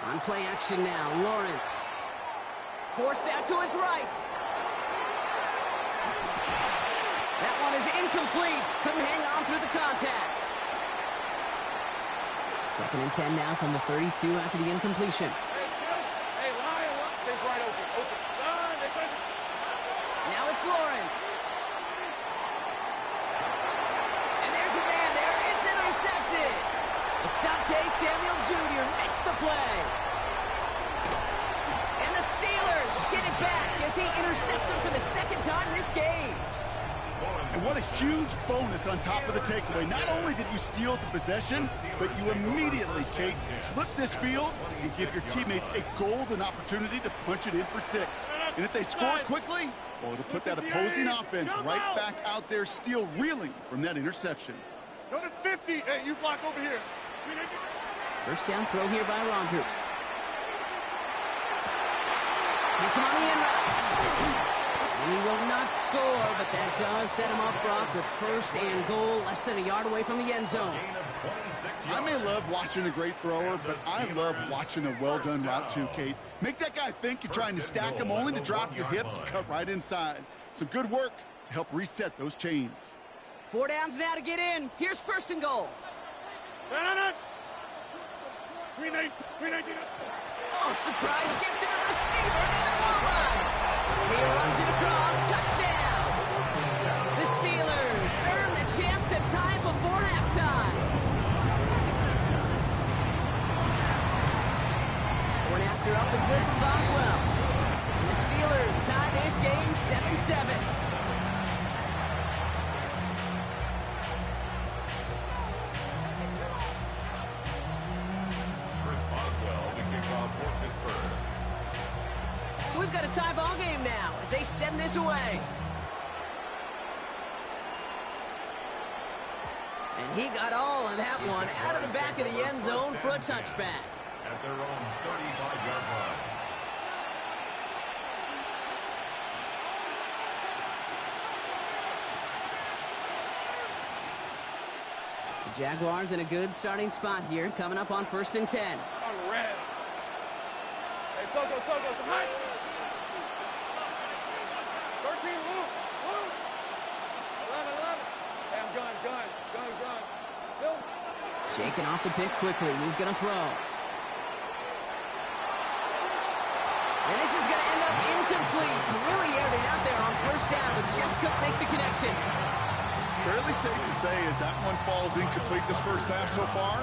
On play action now, Lawrence. Forced out to his right. That one is incomplete. Couldn't hang on through the contact. 2nd and 10 now from the 32 after the incompletion. Hey, Lion, take right open. Now it's Lawrence. And there's a man there. It's intercepted. Asante Samuel Jr. makes the play. And the Steelers get it back as he intercepts him for the 2nd time this game. And what a huge bonus on top of the takeaway. Not only did you steal the possession, but you immediately, Kate, flip this field and give your teammates a golden opportunity to punch it in for 6. And if they score quickly, well, it'll put that opposing offense right back out there, still reeling from that interception. Go to 50. Hey, you block over here. First down throw here by Rodgers. Gets him on the end route. And he will not score, but that does set him up, Brock, with 1st and goal, less than a yard away from the end zone. I may love watching a great thrower, but I love watching a well-done route too, Kate. Make that guy think you're trying to stack him, only to drop your hips, cut right inside. Some good work to help reset those chains. 4 downs now to get in. Here's 1st and goal. Oh, surprise gift to the receiver near the goal line. He runs it across. Touchdown. The Steelers earn the chance to tie before halftime. One after up and good from Boswell. And the Steelers tie this game 7-7. So we've got a tie ball game now as they send this away. And he got all of that one out of the back of the end zone for a touchback. At their own 35-yard line. The Jaguars in a good starting spot here, coming up on 1st and 10. On red. Hey, Soto, some height. 13, Luke. 11. Hey, I'm gun. Phil. Shaking off the pick quickly. He's going to throw. And this is going to end up incomplete. He really aired it out there on first down, but just couldn't make the connection. Fairly safe to say as that one falls incomplete this first half so far,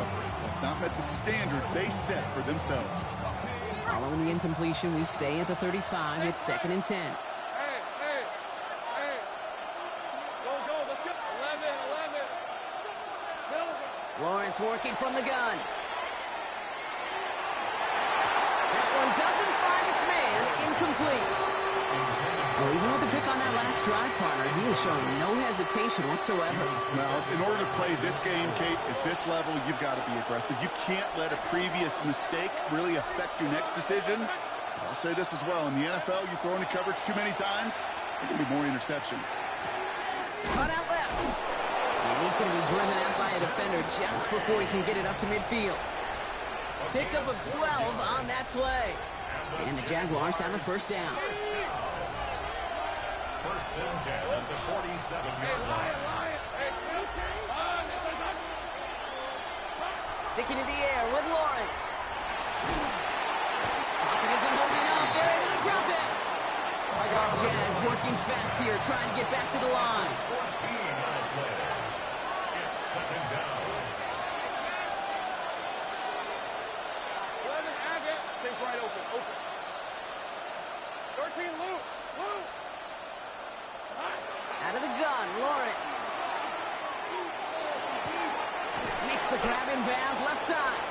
that's not met the standard they set for themselves. Following the incompletion, we stay at the 35. It's 2nd and 10. Hey. Go. Let's go. 11. Silver. Lawrence working from the gun. That one doesn't find its man. Incomplete. Well, even with the pick on that last drive, partner, he is showing no hesitation whatsoever. Now, in order to play this game, Kate, at this level, you've got to be aggressive. You can't let a previous mistake really affect your next decision. I'll say this as well. In the NFL, you throw into coverage too many times, there can be more interceptions. Cut out left. And he's going to be driven out by a defender just before he can get it up to midfield. Pickup of 12 on that play. And the Jaguars have a first down. First and 10 at the 47-yard line. Sticking in the air with Lawrence. Pocket isn't holding up. They're able to drop it. Jags working fast here, trying to get back to the line. 14 on the play. It's 2nd down. 11, Agate. Take right open. 13, Luke. Out of the gun, Lawrence. Makes the grab in bounds, left side.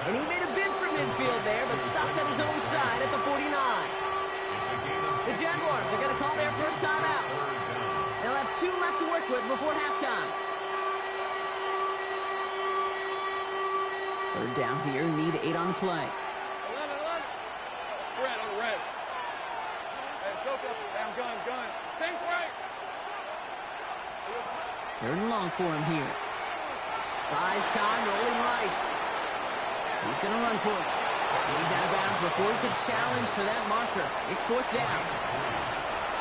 And he made a bid for midfield there, but stopped on his own side at the 49. The Jaguars are going to call their first time out. They'll have 2 left to work with before halftime. 3rd down here, need 8 on the play. 11. Red on the red. Hey, soak up. Damn gun. Same right. 3rd and long for him here. Buys time, rolling right. He's going to run for it. And he's out of bounds before he could challenge for that marker. It's 4th down.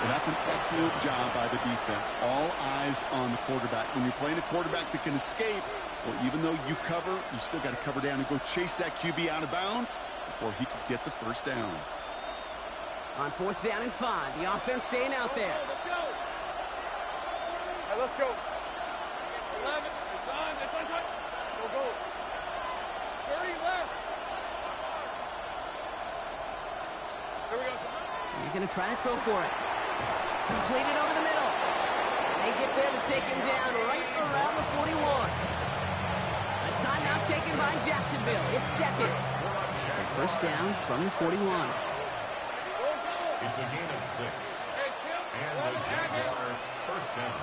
And that's an excellent job by the defense. All eyes on the quarterback. When you're playing a quarterback that can escape, well, even though you cover, you still got to cover down and go chase that QB out of bounds before he could get the first down. On 4th down and 5, the offense staying out there. Let's go. All right, let's go. 11. It's on. Go. 30 left. Here we go. You're going to try to throw for it. Completed over the middle. And they get there to take him down right around the 41. A timeout taken by Jacksonville. It's 2nd. So first down from the 41. It's a gain of 6. And the Jaguar first down.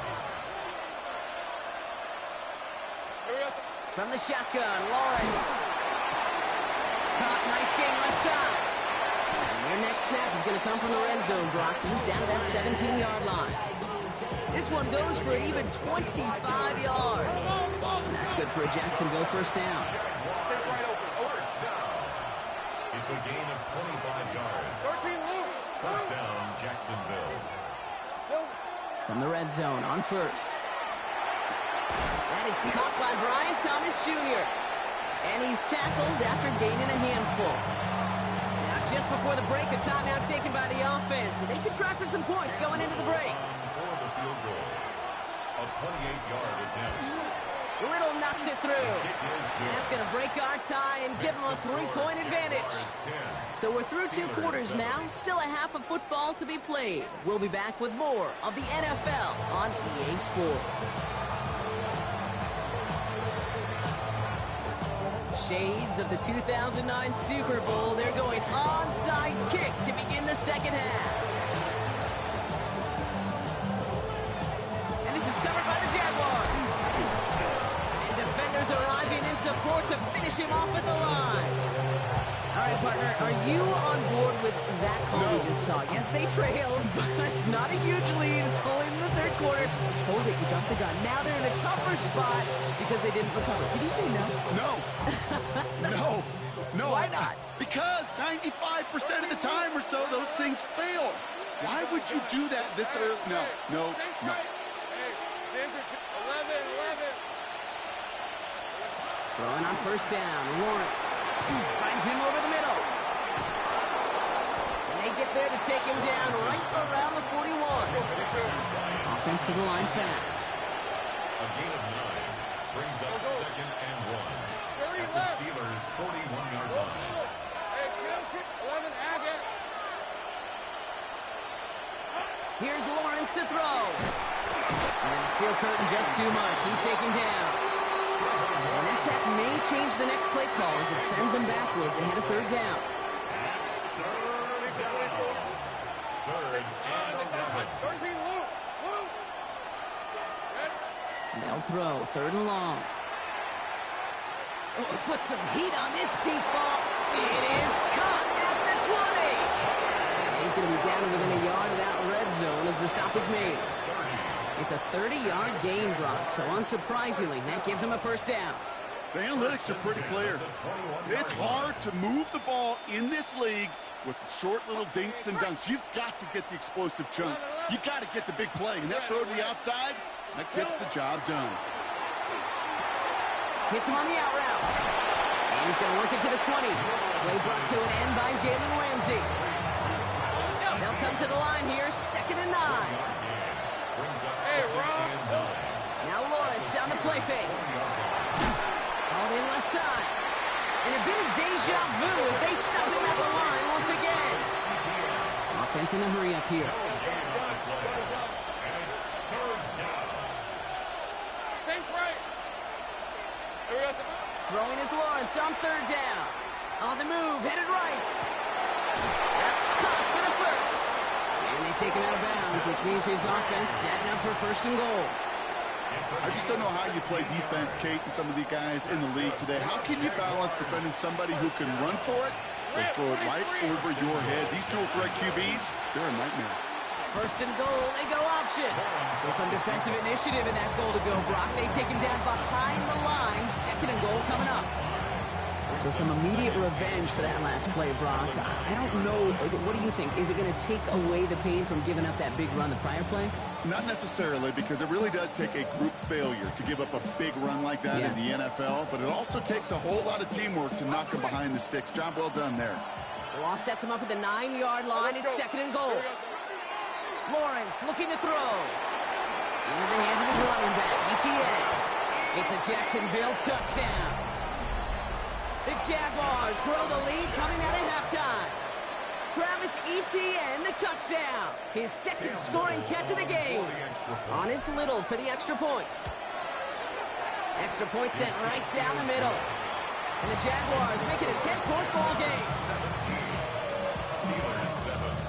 From the shotgun, Lawrence. Caught, nice game left side. And their next snap is going to come from the red zone, Brock. He's down to that 17-yard line. This one goes for an even 25 yards. And that's good for a Jacksonville first down. First down. It's a gain of 25 yards. First down, Jacksonville. From the red zone on first. That is caught by Brian Thomas Jr. And he's tackled after gaining a handful. Now, just before the break, a timeout taken by the offense. And they can try for some points going into the break. For the field goal. A 28-yard attempt. Little knocks it through. And that's going to break our tie and give them a 3-point advantage. So we're through 2 quarters now. Still a half of football to be played. We'll be back with more of the NFL on EA Sports. Shades of the 2009 Super Bowl. They're going onside kick to begin the second half. And this is covered by the Jaguars. And defenders arriving in support to finish him off at the line. All right, partner, are you on board with that call we just saw? Yes, they trailed, but it's not a huge lead. It's only in the 3rd quarter. Hold it, you dropped the gun. Now they're in a tougher spot because they didn't recover. Did you say no? No. Why not? Because 95% of the time or so, those things fail. Why would you do that this early? No. Throwing on first down, Lawrence finds him over the middle. get there to take him down right around the 41. Offensive line fast. A gain of 9 brings up 2nd and 1 at the Steelers' 41-yard line. Here's Lawrence to throw. And the steel curtain just too much. He's taken down. And that sack may change the next play call as it sends him backwards ahead of 3rd down. Third and 11. They'll throw 3rd and long. Oh, put some heat on this deep ball. It is caught at the 20. He's going to be down within a yard of that red zone as the stop is made. It's a 30-yard gain, Brock, so unsurprisingly, that gives him a 1st down. The analytics are pretty clear. It's hard to move the ball in this league with short little dinks and dunks. You've got to get the explosive chunk. You got to get the big play, and that throw to the outside, that gets the job done. Hits him on the out route. And he's going to work it to the 20. Play brought to an end by Jalen Ramsey. They'll come to the line here, 2nd and 9. Hey, Rob. Now Lawrence on the play fake. Called in left side. And a bit of deja vu as they stop him at the line once again. Offense in a hurry up here. Throwing is Lawrence on 3rd down. On the move, headed right. That's caught for the 1st. And they take him out of bounds, which means his offense setting up for 1st and goal. I just don't know how you play defense, Kate, and some of the guys in the league today. How can you balance defending somebody who can run for it or throw it right over your head? These dual threat QBs, they're a nightmare. 1st and goal, they go option. So some defensive initiative in that goal to go, Brock. They take him down behind the line. 2nd and goal coming up. So some immediate revenge for that last play, Brock. I don't know. What do you think? Is it going to take away the pain from giving up that big run the prior play? Not necessarily, because it really does take a group failure to give up a big run like that in the NFL. But it also takes a whole lot of teamwork to knock him behind the sticks. Job well done there. Law sets him up at the 9-yard line. It's 2nd and goal. Lawrence looking to throw. Into the hands of his running back, BTA. It's a Jacksonville touchdown. The Jaguars grow the lead coming out of halftime. Travis Etienne, the touchdown. His 2nd scoring catch of the game. On his Little for the extra point. Extra point sent right down the middle. And the Jaguars make it a 10-point ball game. 17. Steelers 7.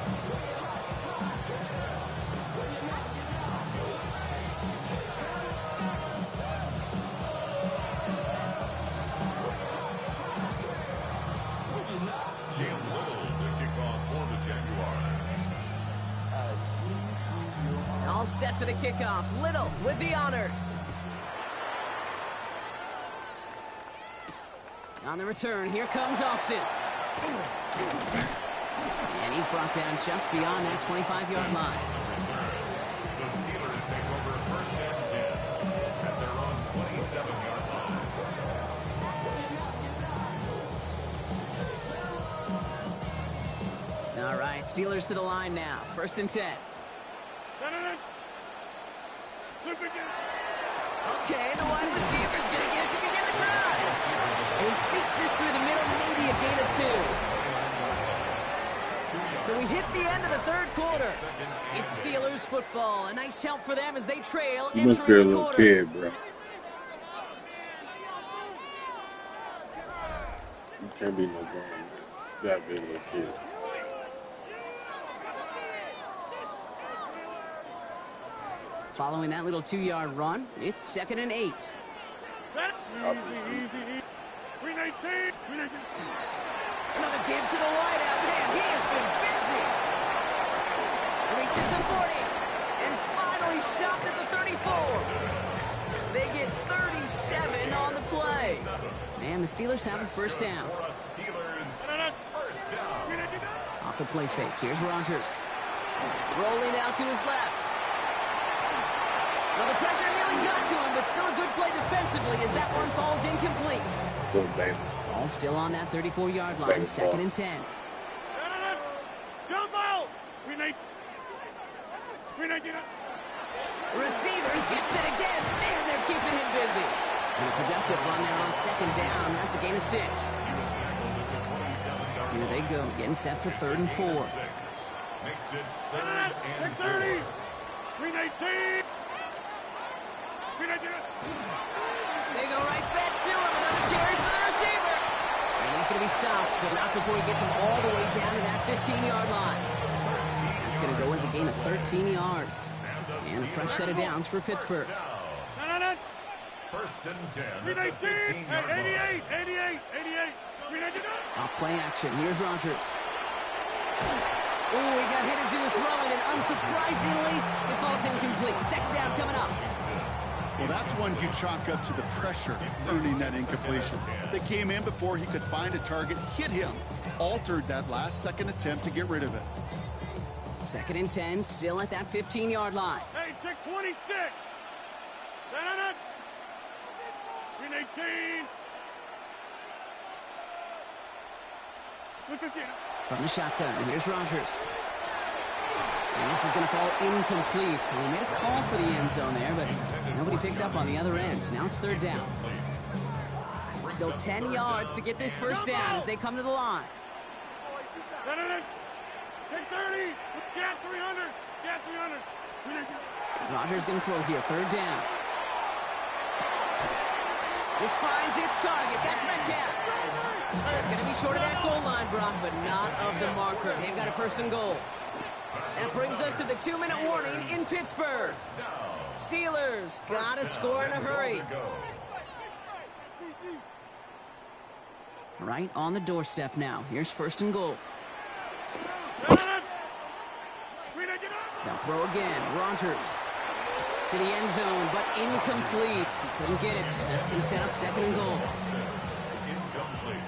All set for the kickoff. Little with the honors. On the return, here comes Austin. And he's brought down just beyond that 25-yard line. The Steelers take over 1st and 10 at their own 27-yard line. All right, Steelers to the line now. 1st and 10. Okay, the wide receiver's going to get it to begin the drive. And he sneaks this through the middle, maybe a gain of 2. So we hit the end of the 3rd quarter. It's Steelers football. A nice help for them as they trail You must be a entering the little quarter. kid, bro. You can't be no grown man. You gotta be a little kid. Following that little 2-yard run, it's 2nd and 8. Easy. 319. Another give to the wideout. Man, he has been busy. Reaches the 40. And finally stopped at the 34. They get 37 on the play. And the Steelers have a 1st down. Off the play fake. Here's Rodgers. Rolling out to his left. Well, the pressure really got to him, but still a good play defensively as that one falls incomplete. So dangerous. All still on that 34-yard line, 2nd and 10. Jump out! Receiver gets it again. Man, they're keeping him busy. And the projections on there on second down. That's a gain of 6. Here they go, getting set for 3rd and 4. Makes it 3rd and 30. 319. They go right back to him. Another carry for the receiver. And he's going to be stopped, but not before he gets him all the way down to that 15-yard line. That's going to go as a gain of 13 yards. And a fresh set of downs for Pittsburgh. 1st and 10. 319. 88. 88. 88. Off play action. Here's Rodgers. Oh, he got hit as he was throwing, and unsurprisingly, it falls incomplete. 2nd down coming up. Well, that's one you chalk up to the pressure earning that incompletion. They came in before he could find a target, hit him, altered that last-second attempt to get rid of it. 2nd and 10, still at that 15-yard line. Hey, check 26. 319. From the shotgun, here's Rodgers. And this is going to fall incomplete. Well, he made a call for the end zone there, but nobody picked up on the other end. Now it's 3rd down. Still 10 yards to get this 1st down as they come to the line. Check 30. Get 300. Get 300. Rodgers going to throw here, 3rd down. This finds its target. That's Metcalf. It's going to be short of that goal line, Brock, but not of the marker. They've got a 1st and goal. That brings us to the 2-minute warning in Pittsburgh. Steelers got to score in a hurry. Right on the doorstep now. Here's 1st and goal. They'll throw again. Rodgers to the end zone, but incomplete. He couldn't get it. That's going to set up 2nd and goal. Incomplete.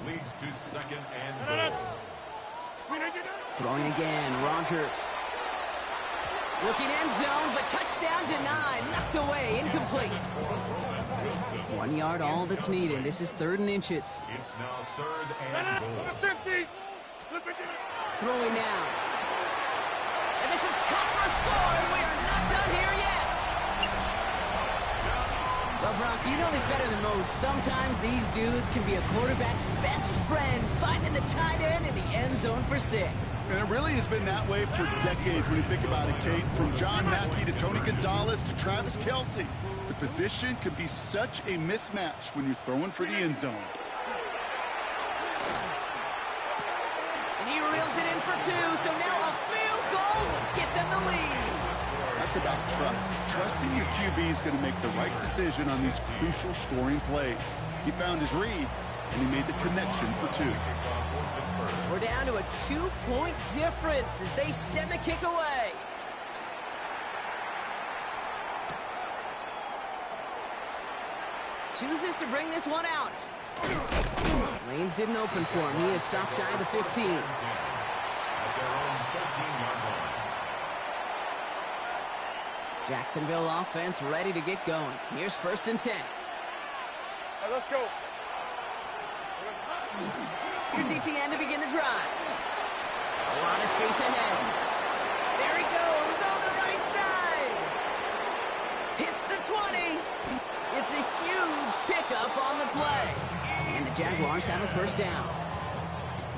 Leads to 2nd and goal. Throwing again, Rodgers. Looking end zone, but touchdown denied. Knocked away, incomplete. 1 yard, all that's needed. This is 3rd and inches. It's now 3rd and goal. 50. Throwing now. And this is cut for a score, and we are not done here yet. Well, Brock, you know this better than most. Sometimes these dudes can be a quarterback's best friend, finding the tight end in the end zone for 6. And it really has been that way for decades when you think about it, Kate. From John Mackey to Tony Gonzalez to Travis Kelce. The position could be such a mismatch when you're throwing for the end zone. And he reels it in for 2, so now a field goal will get them the lead. That's about trust. Trusting your QB is going to make the right decision on these crucial scoring plays. He found his read, and he made the connection for 2. We're down to a 2-point difference as they send the kick away. Chooses to bring this one out. Lanes didn't open for him. He is stopped shy of the 15. At their own 13-yard line. Jacksonville offense ready to get going. Here's 1st and 10. Right, let's go. Here's ETN to begin the drive. A lot of space ahead. There he goes on the right side. Hits the 20. It's a huge pickup on the play. And the Jaguars have a 1st down.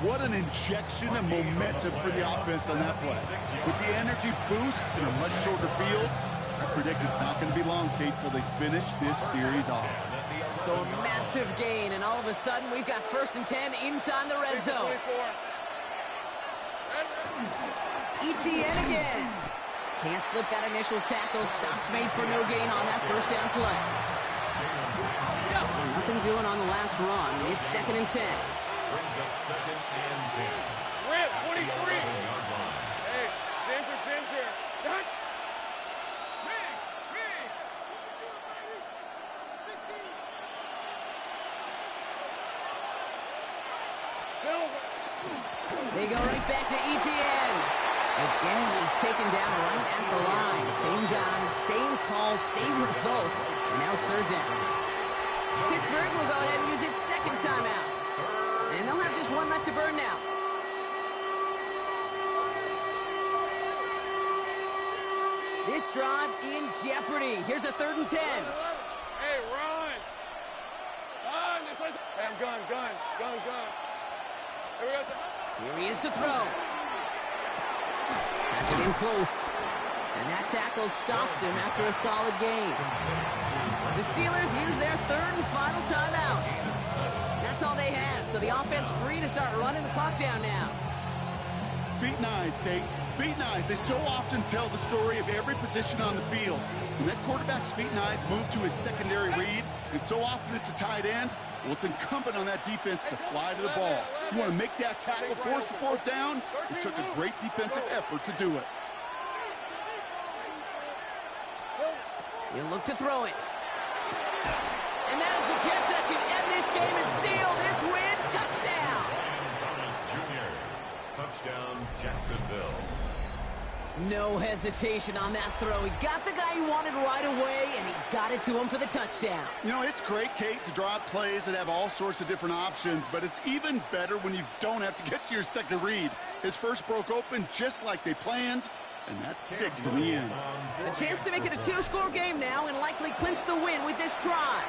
What an injection of momentum for the offense on that play. With the energy boost in a much shorter field, I predict it's not going to be long, Kate, till they finish this series off. So a massive gain, and all of a sudden we've got 1st and 10 inside the red zone. ETN again. Can't slip that initial tackle. Stops made for no gain on that 1st down play. Nothing doing on the last run. It's 2nd and 10. Brings up 2nd and 10. Grant, 23. Hey, Ginger. Done. They go right back to ETN. Again, he's taken down right at the line. Same guy, same call, same result. And now it's 3rd down. Pittsburgh will go ahead and use its 2nd timeout. And they'll have just one left to burn now. This drive in jeopardy. Here's a 3rd and 10. Hey, run. Hey, I'm gun. Here he is to throw. Has it in close. And that tackle stops him after a solid gain. The Steelers use their 3rd and final timeout. That's all they had, so the offense free to start running the clock down now. Feet and eyes, Kate. Feet and eyes. They so often tell the story of every position on the field. When that quarterback's feet and eyes move to his secondary read, and so often it's a tight end, well, it's incumbent on that defense to fly to the ball. You want to make that tackle, force the 4th down? It took a great defensive effort to do it. He'll look to throw it. And that is the catch that should end this game and seal this win. Touchdown! Thomas Jr. Touchdown, Jacksonville. No hesitation on that throw. He got the guy he wanted right away, and he got it to him for the touchdown. You know, it's great, Kate, to draw up plays that have all sorts of different options, but it's even better when you don't have to get to your second read. His first broke open just like they planned, and that's 6 in the end. A chance to make it a 2-score game now and likely clinch the win with this try.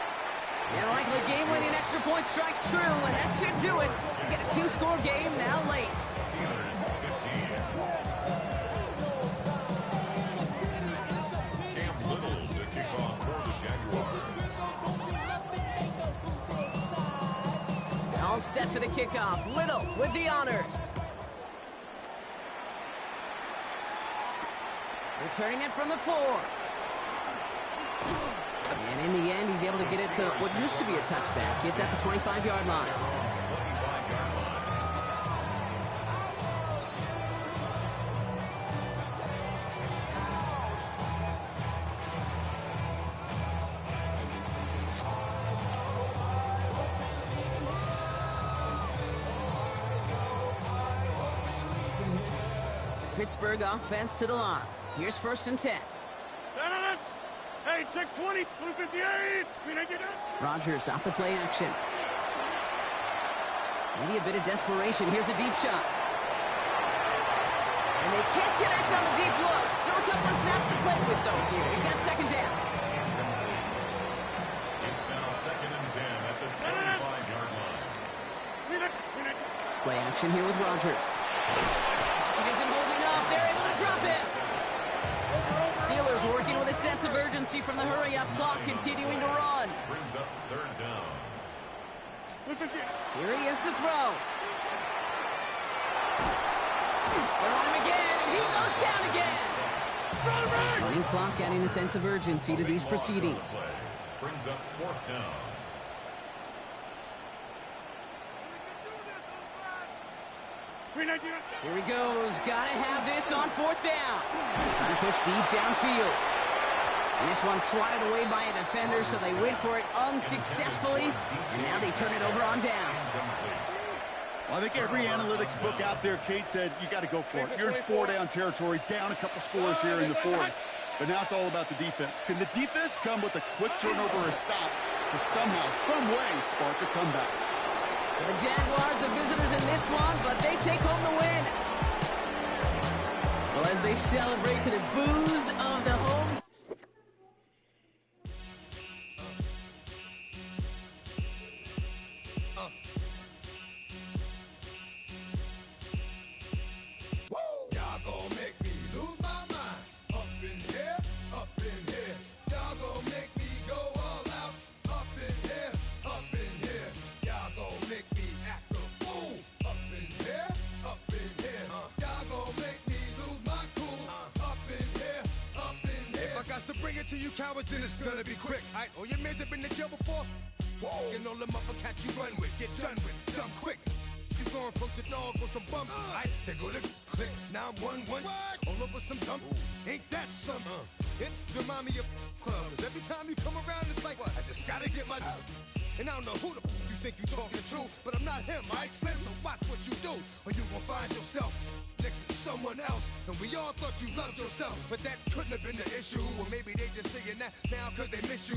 And likely game-winning extra point strikes true, and that should do it. Get a 2-score game now late. All set for the kickoff. Little with the honors. Returning it from the 4. And in the end, he's able to get it to what used to be a touchback. It's at the 25-yard line. Pittsburgh offense to the line. Here's 1st and 10. Hey, take 20, 258. Rodgers off the play action. Maybe a bit of desperation. Here's a deep shot. And they can't connect on the deep look. Still a couple of snaps to play with, though, here. He got 2nd down. It's now 2nd and 10 at the 25-yard line. Play action here with Rodgers. He isn't holding up. They're able to drop it. Steelers working with a sense of urgency from the hurry-up clock, continuing to run. Brings up 3rd down. Here he is to throw. They're on him again, and he goes down again. Running clock adding a sense of urgency to these proceedings. Brings up 4th down. Here he goes. Gotta have this on 4th down. Trying to push deep downfield. And this one swatted away by a defender, so they went for it unsuccessfully. And now they turn it over on downs. Well, I think every analytics book out there, Kate, said you got to go for it. You're in 4-down territory, down a couple scores here in the 4th. But now it's all about the defense. Can the defense come with a quick turnover or stop to somehow, some way, spark a comeback? The Jaguars, the visitors in this one, but they take home the win. Well, as they celebrate to the boos of the home. Y'all gon' make me lose my mind. Up in here, up in here. Y'all gon' make me go all out. Up in here, up in here. Y'all gon' make me act a fool. Up in here, up in here. Y'all gon' make me lose my cool. Up in here, up in here. If I got to bring it to you cowards, then it's gonna be quick. Alright, all your men have been to jail before? Whoa. And all them upper cats you run with, get done with, dumb quick. You gon' approach the dog with some bump. Right, they go to click. Now I'm 1-1. All over some dump. Ain't that something? It's remind me of clubs. Every time you come around, it's like, what? I just gotta get my. And I don't know who the you think you talking to, but I'm not him, right? Slim, so watch what you do, or you gon' find yourself next to someone else. And we all thought you loved yourself, but that couldn't have been the issue. Or maybe they just saying that now cause they miss you.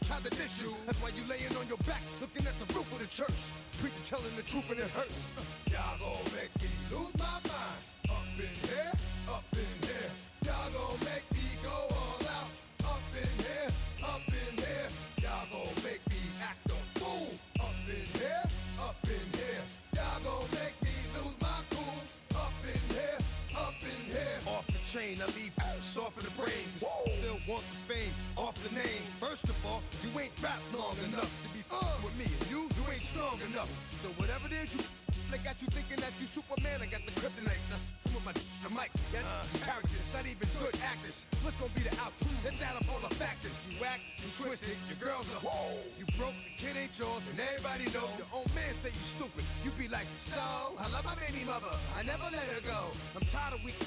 Try to diss you. That's why you laying on your back, looking at the roof of the church. Preacher telling the truth and it hurts. Y'all gon' make me lose my mind. Up in here, up in here. Y'all gon' make me go pain. I leave soft in the brain. Still want the fame off the name. First of all, you ain't rap long enough to be with me. And you ain't strong enough. So whatever it is you they got you thinking that you Superman. I got the kryptonite. With the mic. Got characters, not even good actors. What's gonna be the outcome? Let's add up all the factors. You act, you twisted, your girl's a whoa. You broke, the kid ain't yours, and everybody know. Your own man say you stupid. You be like, so, I love my baby mother. I never let her go. I'm tired of weak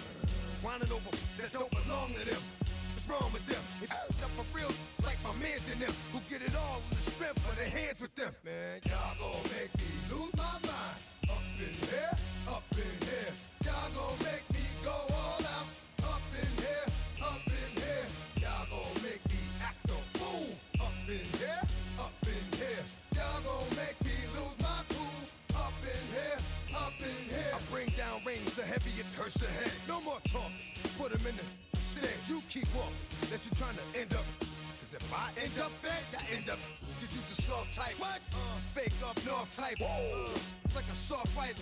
whining over that don't belong to them. What's wrong with them? It's up for real, like my mans in them, who get it all in the strength of their hands with them. Man, y'all gon' make me lose my mind. Up in here, up in here. Y'all gon' make me go all out. Up in here, up in here. Y'all gon' make me act a fool. Up in here, up in here. Y'all gon' make me lose my cool. Up in here, up in here. I bring down rings so heavy it hurts the head. No more talking, put them in the stand. You keep walking, unless you're trying to end up. Cause if I end up fed, I end up. Cause you the soft type. What? Fake up north type. It's like a soft fight.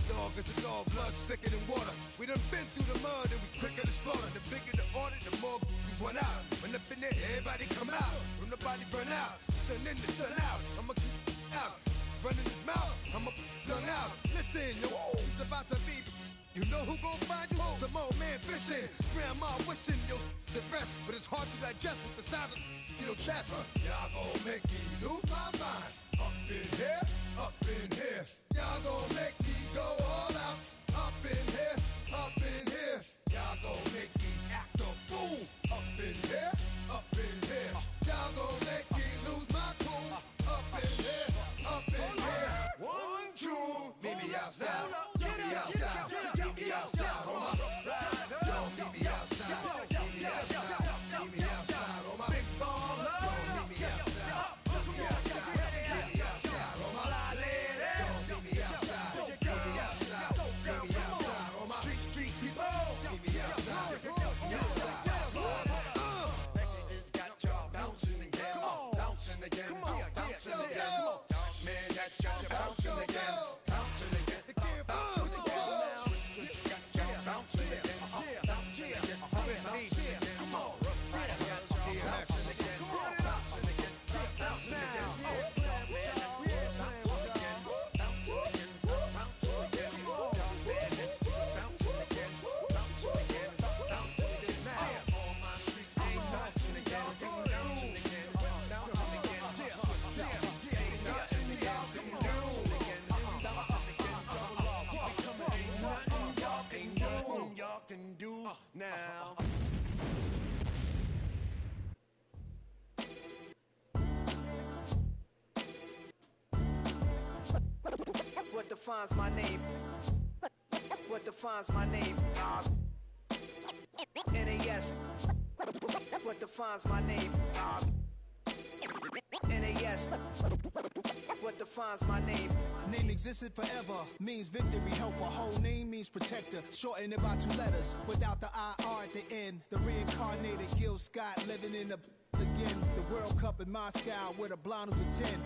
Dog is a dog, blood thicker than water. We done been through the mud and we quicker to slaughter. The bigger the order, the more we run out. When up in there, everybody come out. When nobody burn out, sun in the sun out. I'ma keep out. Running his mouth, I'ma flung out. Listen, yo, it's about to be. You know who gon' find you? Some old man fishing. Grandma wishing you the best, but it's hard to digest with the sound of your chest. Y'all gon' make me lose my mind. Up in here, up in here. Y'all gon' make me go all out. Up in here, up in here. Y'all gon' make me act a fool. Up in here, up in here. Y'all gon' make me lose my cool. Up in here, up in here. 1, 2, meet me outside. Meet me outside. Meet me outside. On my ride. Yo, meet me outside. Meet me outside. Meet me outside. On my big ball. Yo, meet me outside. Meet me outside. Meet me outside. On my fly lady. Yo, meet me outside. Meet me outside. Meet me outside. On my street people. Meet me outside. Meet me outside. It's got y'all bouncing again. Bouncing again. Bouncing again. Man, that's got you bouncing again. Bouncing again. Bouncing again. Got y'all bouncing again. Bouncing again. Bouncing again. Come on. Bouncing again. Bouncing again. Bouncing again. Can do now. What defines my name? What defines my name? NAS. What defines my name? NAS. What defines my name? Name existed forever, means victory, helper. Whole name means protector, shorten it by 2 letters, without the IR at the end. The reincarnated Gil Scott, living in the again. The World Cup in Moscow, with a blind who's a 10.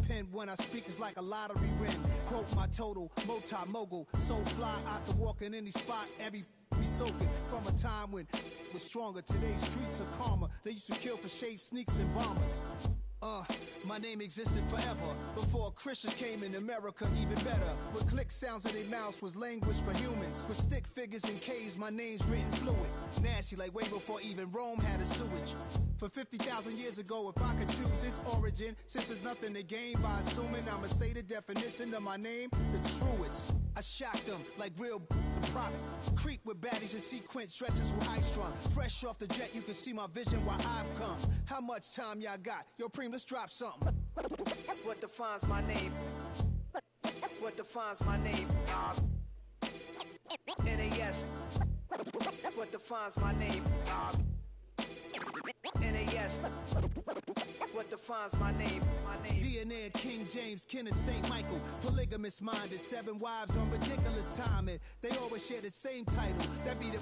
Pen when I speak is like a lottery win. Quote my total, multi-mogul, so fly out to walk in any spot, every be soaking from a time when it was stronger. Today's streets are calmer. They used to kill for shade sneaks and bombers. My name existed forever. Before Christians came in America, even better. With click sounds in their mouths was language for humans. With stick figures and K's, my name's written fluid. Nasty like way before even Rome had a sewage. For 50,000 years ago, if I could choose its origin, since there's nothing to gain by assuming, I'ma say the definition of my name, the truest. I shock them like real prop. Creep with baddies in sequence, dresses with high strung. Fresh off the jet, you can see my vision where I've come. How much time y'all got? Yo, Preem, let's drop something. What defines my name? What defines my name? NAS. What defines my name? NAS. What defines my name? DNA of King James, kin of St. Michael. Polygamous minded, 7 wives on ridiculous timing. They always share the same title. That be the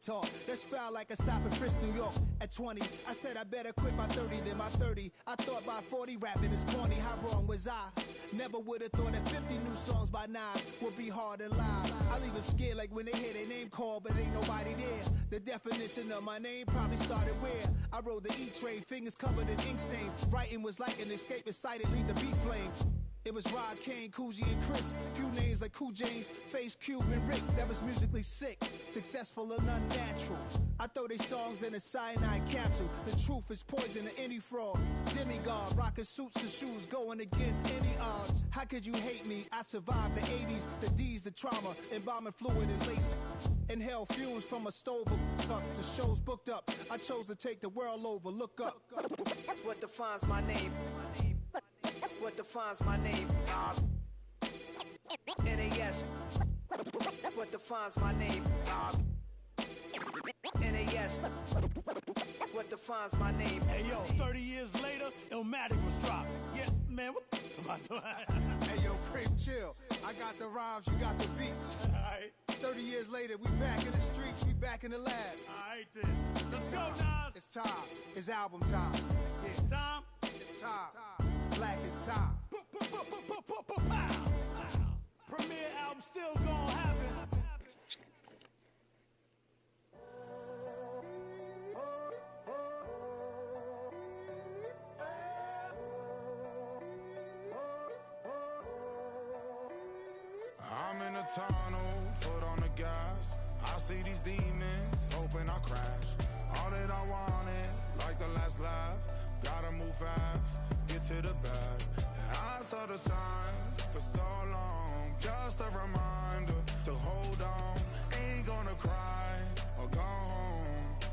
talk. That's foul like a stop in Frisk, New York. At 20, I said I better quit by 30 than by 30. I thought by 40 rapping is corny. How wrong was I? Never would have thought that 50 new songs by Nas would be hard and live. I leave them scared like when they hear their name called, but ain't nobody there. The definition of my name probably started where I rode the E-train, fingers covered in ink stains. Writing was like an escape excited, leave the beat flame. It was Rod, Kane, Coogee, and Chris. Few names like Cool James, Face, Cube, and Rick. That was musically sick, successful and unnatural. I throw they songs in a cyanide capsule. The truth is poison to any fraud. Demigod, rocking suits and shoes, going against any odds. How could you hate me? I survived the 80s, the D's, the trauma, embalming fluid and laced. Inhale fumes from a stove up. The show's booked up. I chose to take the world over. Look up. What defines my name? What defines my name? NAS. What defines my name? NAS. What defines my name? Hey yo, 30 years later, Illmatic was dropped. Yeah, man, what the am I doing? Hey yo, Prince, chill. I got the rhymes, you got the beats. Alright. 30 years later, we back in the streets, we back in the lab. Alright then. Let's go, Nas. It's time. It's album time. Yeah. It's time. It's time. Black is time. Premiere album still gonna happen. I'm in a tunnel, foot on the gas. I see these demons, hoping I crash. All that I wanted, like the last laugh. Gotta move fast, get to the bag. And I saw the signs for so long. Just a reminder to hold on. Ain't gonna cry or go home.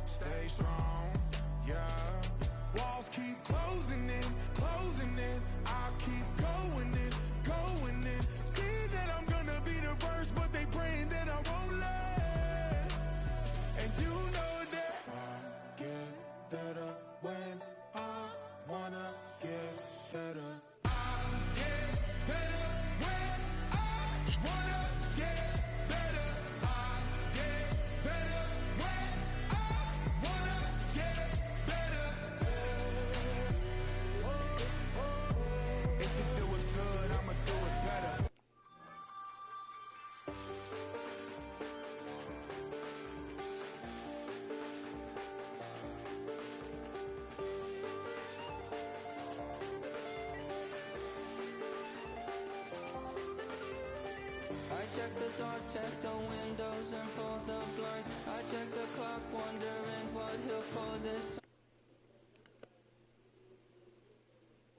Stay strong, yeah. Walls keep closing in. I keep going in. See that I'm gonna be the first, but they praying that I won't let. And you know that I get better when I wanna get better. I check the doors, check the windows, and pull the blinds. I check the clock, wondering what he'll pull this time.